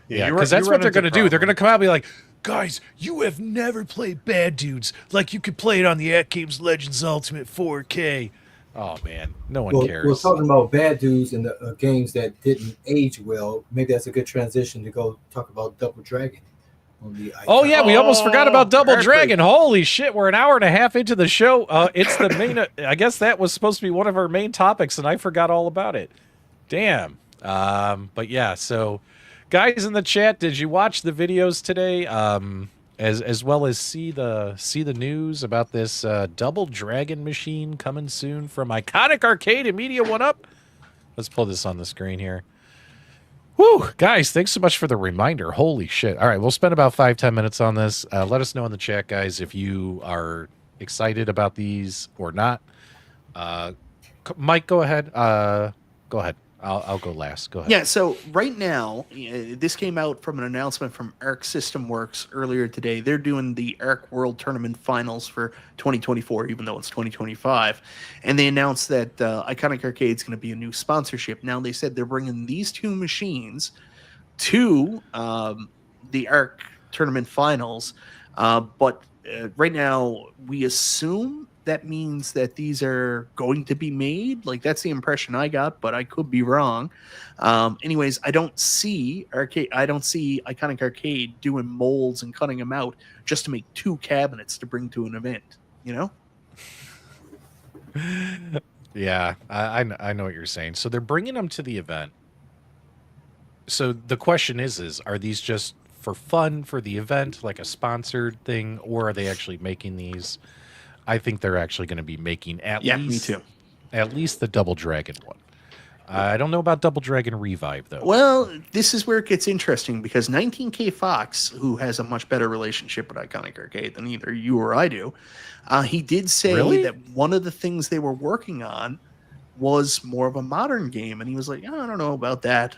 because that's what they're gonna do. They're gonna come out and be like, guys, you have never played Bad Dudes. Like you could play it on the AtGames Legends Ultimate 4K. Oh man, no one cares. We're talking about bad dudes and the games that didn't age well. Maybe that's a good transition to go talk about Double Dragon. On the oh yeah, we almost forgot about Double Dragon. Holy shit, we're an hour and a half into the show. It's the main. I guess that was supposed to be one of our main topics, and I forgot all about it. Damn. But yeah, so guys in the chat, did you watch the videos today? As well as see the news about this Double Dragon machine coming soon from Iconic Arcade and Media 1-Up. Let's pull this on the screen here. Woo, guys, thanks so much for the reminder. Holy shit. All right, we'll spend about 5-10 minutes on this. Let us know in the chat, guys, if you are excited about these or not. Mike, go ahead. Go ahead. I'll go last. Go ahead. Yeah, so right now, this came out from an announcement from Arc System Works earlier today. They're doing the Arc World Tournament Finals for 2024, even though it's 2025. And they announced that Iconic Arcade is going to be a new sponsorship. Now, they said they're bringing these two machines to the Arc Tournament Finals. But right now, we assume that means that these are going to be made. Like that's the impression I got, but I could be wrong. Anyways, I don't see Iconic Arcade doing molds and cutting them out just to make two cabinets to bring to an event. You know? Yeah, I know what you're saying. So they're bringing them to the event. So the question is are these just for fun for the event, like a sponsored thing, or are they actually making these? I think they're actually going to be making at least the Double Dragon one. I don't know about Double Dragon Revive though. Well, this is where it gets interesting because 19K Fox, who has a much better relationship with Iconic Arcade than either you or I do, he did say that one of the things they were working on was more of a modern game, and he was like, I don't know about that.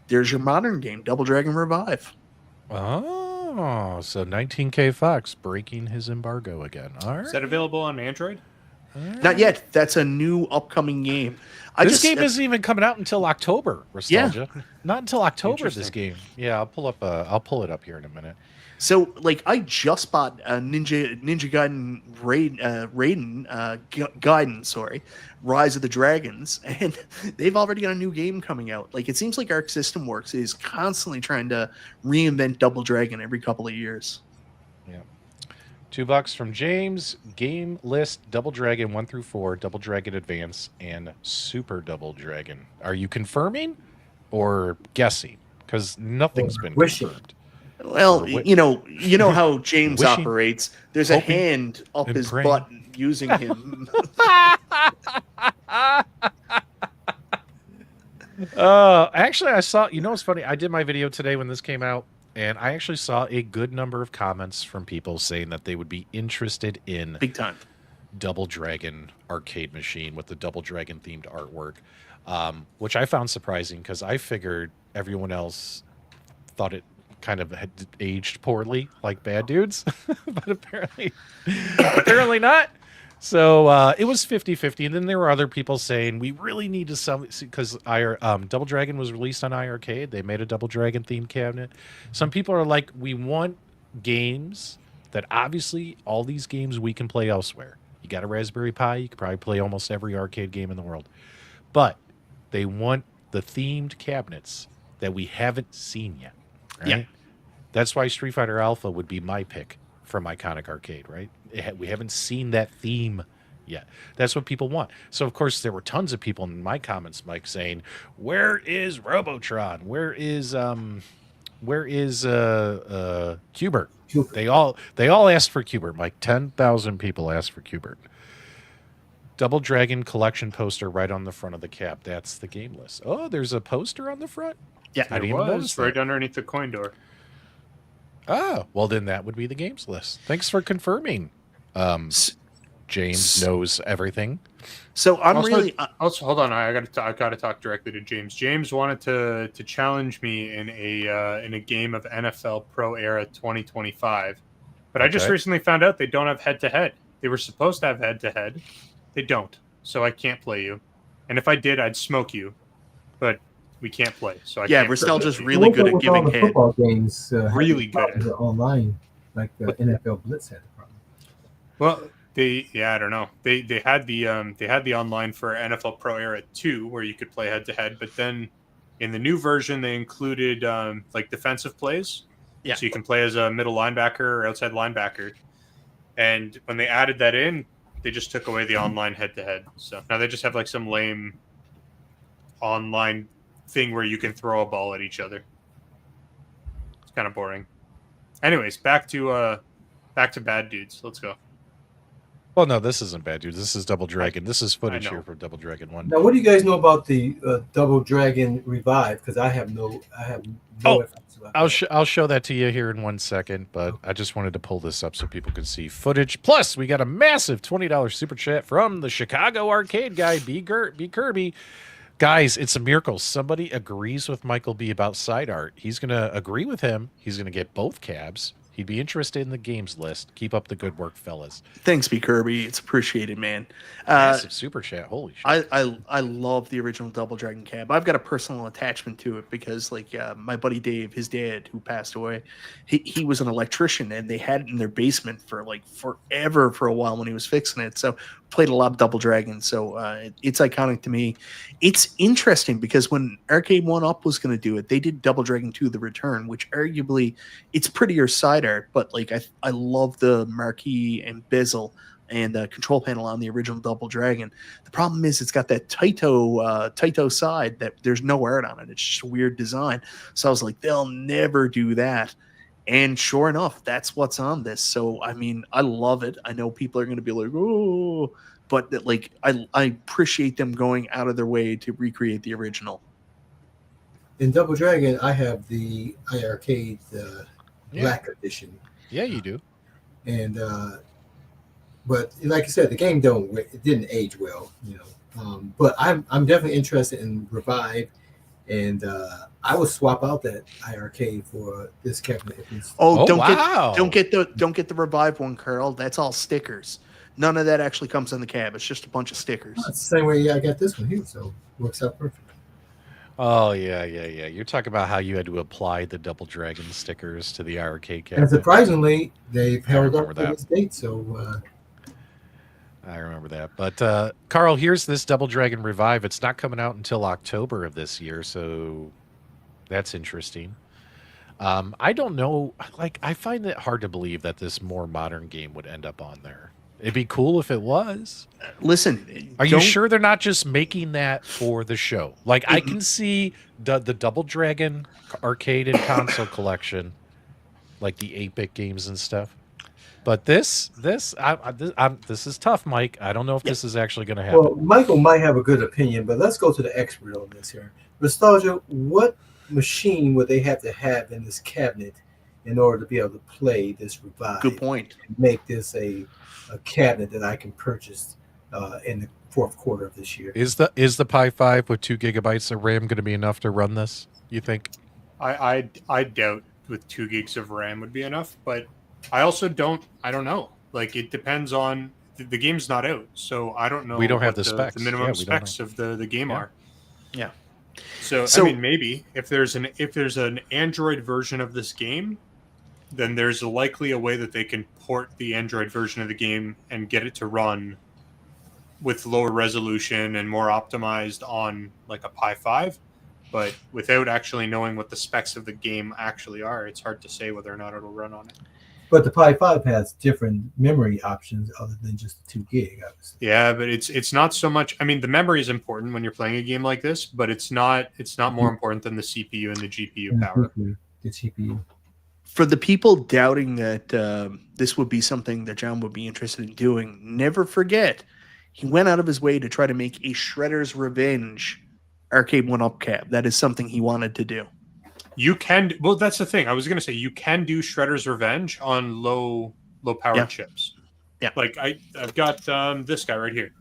There's your modern game, Double Dragon Revive. Oh, so 19K Fox breaking his embargo again. All right. Is that available on Android? Not yet. That's a new upcoming game. This game isn't even coming out until October. Nostalgia. Yeah. Not until October. This game. Yeah, I'll pull it up here in a minute. So, like, I just bought Ninja Gaiden Gaiden, Rise of the Dragons, and they've already got a new game coming out. Like, it seems like Arc System Works is constantly trying to reinvent Double Dragon every couple of years. Yeah. $2 from James. Game list: Double Dragon 1 through 4, Double Dragon Advance, and Super Double Dragon. Are you confirming or guessing? Because nothing's been confirmed. Well, you know how James operates. There's a hand up his butt using him. Actually, I saw. You know, it's funny. I did my video today when this came out, and I actually saw a good number of comments from people saying that they would be interested in big time Double Dragon arcade machine with the Double Dragon themed artwork. which I found surprising because I figured everyone else thought it kind of had aged poorly, like Bad Dudes, but apparently not. So it was 50-50. And then there were other people saying we really need to sell, because Double Dragon was released on iArcade. They made a Double Dragon themed cabinet. Some people are like, we want games that obviously all these games we can play elsewhere. You got a Raspberry Pi, you can probably play almost every arcade game in the world. But they want the themed cabinets that we haven't seen yet. Right? Yeah. That's why Street Fighter Alpha would be my pick from Iconic Arcade, right? We haven't seen that theme yet. That's what people want. So, of course, there were tons of people in my comments, Mike, saying, where is Robotron? Where is Qbert? They all asked for Qbert, Mike. 10,000 people asked for Qbert. Double Dragon collection poster right on the front of the cap. That's the game list. Oh, there's a poster on the front? Yeah, I didn't It even notice was that. right underneath the coin door. Ah, well, then that would be the games list. Thanks for confirming. James knows everything. So I'm Also, really also, hold on. I gotta talk directly to James. James wanted to challenge me in a game of NFL Pro Era 2025, but I just Okay. recently found out they don't have head to head. They were supposed to have head to head. They don't, so I can't play you. And if I did, I'd smoke you. But we can't play, so I yeah, can't we're still play just you. really good at With all giving the head. football games. Really good at it. Online, like NFL Blitz had the problem. Well, I don't know. They had the online for NFL Pro Era 2 where you could play head to head, but then in the new version they included like defensive plays. Yeah. So you can play as a middle linebacker or outside linebacker. And when they added that in, they just took away the online head to head. So now they just have like some lame online thing where you can throw a ball at each other. It's kind of boring. Anyways, back to Bad Dudes. Let's go. Well, no, this isn't Bad Dudes. This is Double Dragon. This is footage know. here for Double Dragon 1. Now, what do you guys know about the Double Dragon Revive? Because I have no influence about that. I'll show that to you here in 1 second, but I just wanted to pull this up so people can see footage. Plus, we got a massive $20 super chat from the Chicago arcade guy, B. Kirby. Guys, it's a miracle. Somebody agrees with Michael B about side art. He's going to agree with him. He's going to get both cabs. He'd be interested in the games list. Keep up the good work, fellas. Thanks, B. Kirby. It's appreciated, man. Massive super chat. Holy shit. I love the original Double Dragon cab. I've got a personal attachment to it because, like, my buddy Dave, his dad, who passed away, he was an electrician, and they had it in their basement for like forever for a while when he was fixing it. So played a lot of Double Dragon. So it's iconic to me. It's interesting because when Arcade1Up was going to do it, they did Double Dragon 2: The Return, which arguably it's prettier side art, but like I love the marquee and bezel and control panel on the original Double Dragon. The problem is it's got that Taito side that there's no art on it. It's just a weird design. So I was like, they'll never do that. And sure enough, that's what's on this. So, I mean, I love it. I know people are going to be like, oh, but that, like, I appreciate them going out of their way to recreate the original. In Double Dragon, I have the iArcade Black Edition. Yeah, you do. And but like I said, the game didn't age well, you know. But I'm definitely interested in Revive, and I would swap out that iArcade for this cabinet. Oh, don't wow. get the Revive one, Carl. That's all stickers. None of that actually comes in the cab. It's just a bunch of stickers. It's the same way I got this one here, so it works out perfect. Oh, yeah. You're talking about how you had to apply the Double Dragon stickers to the arcade And cabinet. surprisingly, they've held up remember to that. this date, so I remember that. But, Carl, here's this Double Dragon Revive. It's not coming out until October of this year, so that's interesting. I don't know. Like, I find it hard to believe that this more modern game would end up on there. It'd be cool if it was. Listen, Are you sure they're not just making that for the show? Like, I can see the Double Dragon arcade and console collection, like the 8-bit games and stuff. But this is tough, Mike. I don't know if this is actually going to happen. well, Michael might have a good opinion, but let's go to the expert on this here. Nostalgia, what machine would they have to have in this cabinet in order to be able to play this Revive? Good point. And make this a cabinet that I can purchase in fourth quarter of this year. Is the Pi 5 with 2 gigabytes of RAM going to be enough to run this, you think? I doubt with 2 gigs of RAM would be enough, but I also don't know. Like, it depends on the game's not out, so I don't know. We don't have what the specs. The minimum Yeah, specs of the game are. Yeah. So I mean, maybe if there's an Android version of this game, then there's likely a way that they can port the Android version of the game and get it to run with lower resolution and more optimized on like a Pi 5. But without actually knowing what the specs of the game actually are, it's hard to say whether or not it'll run on it. But the Pi 5 has different memory options other than just the 2 gig, obviously. Yeah, but it's not so much. I mean, the memory is important when you're playing a game like this, but it's not more important than the CPU and the GPU power. The GPU. For the people doubting that this would be something that John would be interested in doing, never forget, he went out of his way to try to make a Shredder's Revenge Arcade1Up cab. That is something he wanted to do. You can. Well, that's the thing. I was going to say you can do Shredder's Revenge on low powered chips. Yeah. Like I've got this guy right here.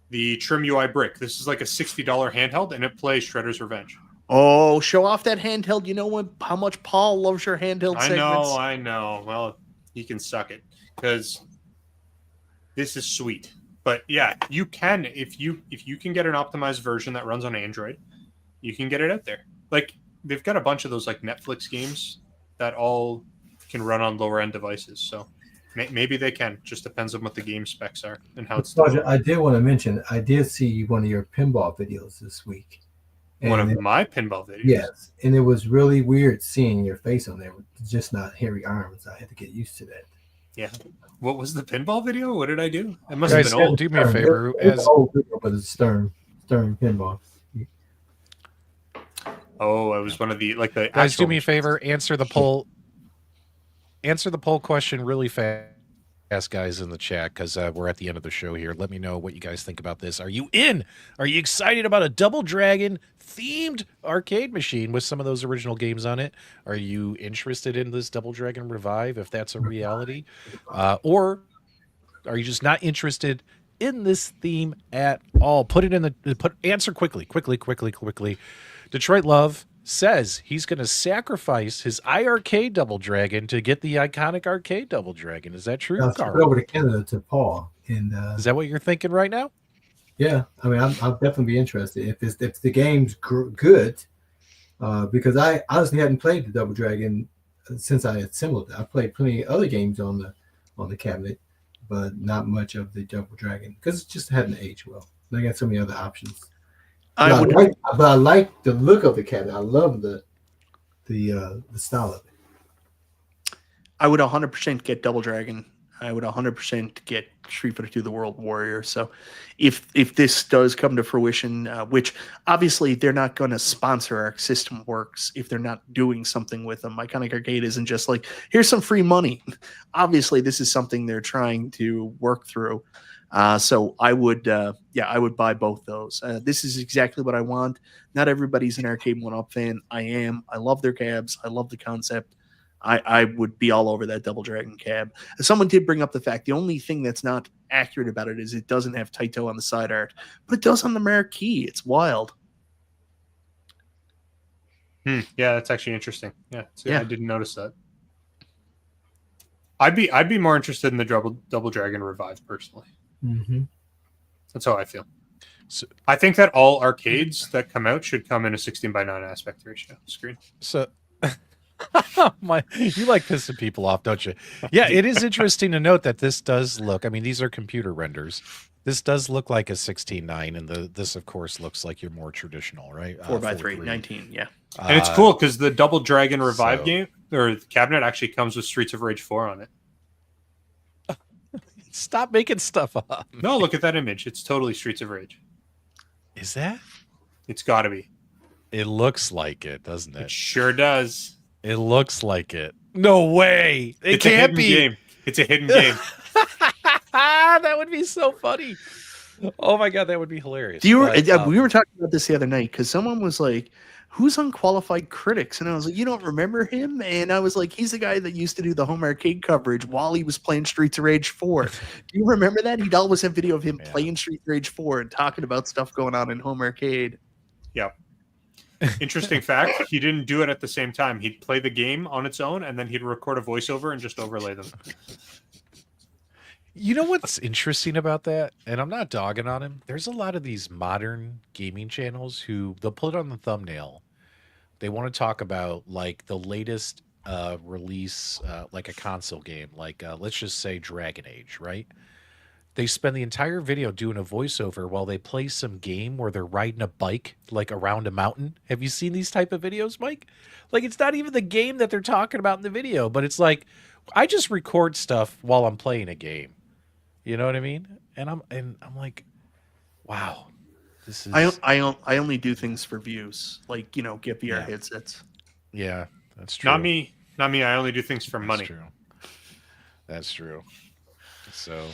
The Trim UI Brick. This is like a $60 handheld, and it plays Shredder's Revenge. Oh, show off that handheld. You know how much Paul loves your handheld segments. I know. Well, he can suck it because this is sweet. But yeah, you can if you can get an optimized version that runs on Android, you can get it out there. Like they've got a bunch of those like Netflix games that all can run on lower end devices. So maybe they can. Just depends on what the game specs are and how it's done. I did want to mention, I did see one of your pinball videos this week. One of my pinball videos. Yes, and it was really weird seeing your face on there with just not hairy arms. I had to get used to that. Yeah. What was the pinball video? What did I do? It must Guys, have been old. do me a favor. It's an old video, but it's Stern pinball. Oh, it was one of the like the guys. Do me a favor. Answer the poll. Answer the poll question really fast, guys, in the chat, because we're at the end of the show here. Let me know what you guys think about this. Are you in? Are you excited about a Double Dragon themed arcade machine with some of those original games on it? Are you interested in this Double Dragon Revive, if that's a reality? Or are you just not interested in this theme at all? Put it in the answer quickly. Detroit Love says he's going to sacrifice his iArcade Double Dragon to get the iconic arcade Double Dragon. Is that true, Carl? Over to Canada to Paul. And is that what you're thinking right now? Yeah, I mean, I'll definitely be interested if the game's good, because I honestly hadn't played the Double Dragon since I assembled it. I played plenty of other games on the cabinet, but not much of the Double Dragon because it just hadn't aged well. And I got so many other options. But I like the look of the cabinet. I love the style of it. I would 100% get Double Dragon. I would 100% get Street Fighter II: The World Warrior. So if this does come to fruition, which obviously they're not going to sponsor Arc System Works if they're not doing something with them. Iconic Arcade isn't just like, here's some free money. Obviously, this is something they're trying to work through. So I would buy both those. This is exactly what I want. Not everybody's an Arcade1Up fan. I am. I love their cabs. I love the concept. I would be all over that Double Dragon cab. Someone did bring up the fact the only thing that's not accurate about it is it doesn't have Taito on the side art, but it does on the marquee. It's wild. Yeah, that's actually interesting. Yeah, I didn't notice that. I'd be more interested in the Double Dragon Revive personally. Mm-hmm. That's how I feel. So I think that all arcades that come out should come in a 16:9 aspect ratio screen. So. You like pissing people off, don't you? Yeah, it is interesting to note that this does look, I mean, these are computer renders. This does look like a 16:9, and this, of course, looks like your more traditional, right? 4x3, 19, yeah. And it's cool because the Double Dragon Revive game or cabinet actually comes with Streets of Rage 4 on it. Stop making stuff up. No, look at that image. It's totally Streets of Rage. Is that? It's got to be. It looks like it, doesn't it? It sure does. It looks like it. No way. It can't be. Game. It's a hidden game. That would be so funny. Oh my God, that would be hilarious. We were talking about this the other night because someone was like, who's Unqualified Critics? And I was like, you don't remember him? And I was like, he's the guy that used to do the home arcade coverage while he was playing Streets of Rage 4. Do you remember that? He'd always have video of him playing Streets of Rage 4 and talking about stuff going on in home arcade. Yeah. Interesting fact, he didn't do it at the same time. He'd play the game on its own, and then he'd record a voiceover and just overlay them. You know what's interesting about that? And I'm not dogging on him. There's a lot of these modern gaming channels who they'll put on the thumbnail. They want to talk about like the latest release, like a console game, like let's just say Dragon Age, right? They spend the entire video doing a voiceover while they play some game where they're riding a bike like around a mountain. Have you seen these type of videos, Mike? Like it's not even the game that they're talking about in the video, but it's like I just record stuff while I'm playing a game. You know what I mean? And I'm like, wow, this is. I only do things for views, like get VR headsets. Yeah, that's true. Not me. I only do things for money. True. That's true. So,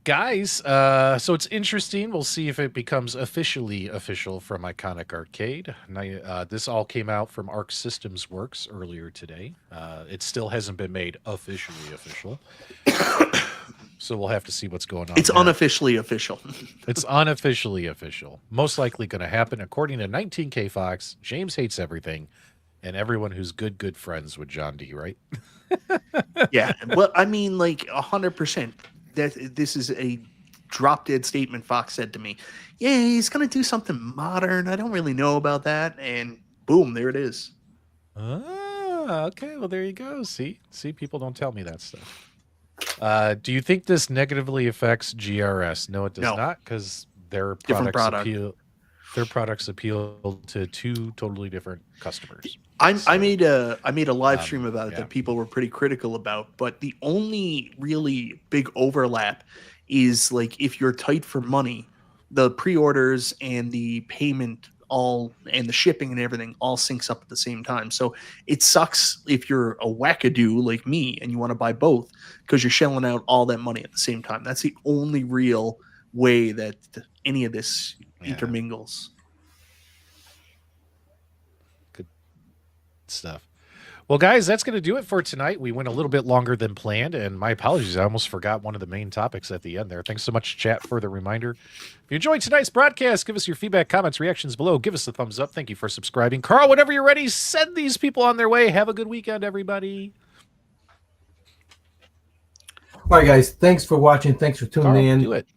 guys, so it's interesting. We'll see if it becomes officially official from Iconic Arcade. Now, this all came out from Arc Systems Works earlier today. It still hasn't been made officially official. So we'll have to see what's going on. It's unofficially official. It's unofficially official. Most likely going to happen. According to 19K Fox, James hates everything and everyone who's good friends with John D, right? Yeah. Well, I mean, like 100%. This is a drop dead statement Fox said to me. Yeah, he's going to do something modern. I don't really know about that. And boom, there it is. Ah, okay. Well, there you go. See, people don't tell me that stuff. Do you think this negatively affects GRS? No, it does not, because their products appeal to two totally different customers. I made a live stream about it that people were pretty critical about, but the only really big overlap is like if you're tight for money, the pre-orders and the payment and the shipping and everything all syncs up at the same time. So it sucks if you're a wackadoo like me and you want to buy both because you're shelling out all that money at the same time. That's the only real way that any of this intermingles. Good stuff. Well, guys, that's going to do it for tonight. We went a little bit longer than planned, and my apologies. I almost forgot one of the main topics at the end there. Thanks so much, chat, for the reminder. If you enjoyed tonight's broadcast, give us your feedback, comments, reactions below. Give us a thumbs up. Thank you for subscribing. Carl, whenever you're ready, send these people on their way. Have a good weekend, everybody. All right, guys. Thanks for watching. Thanks for tuning in. Do it.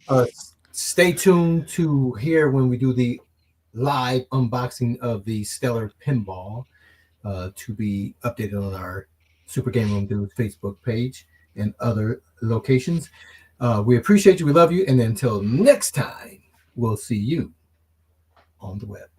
Stay tuned to hear when we do the live unboxing of the Stellar Pinball. To be updated on our Super Game Room Dudes Facebook page and other locations. We appreciate you. We love you. And until next time, we'll see you on the web.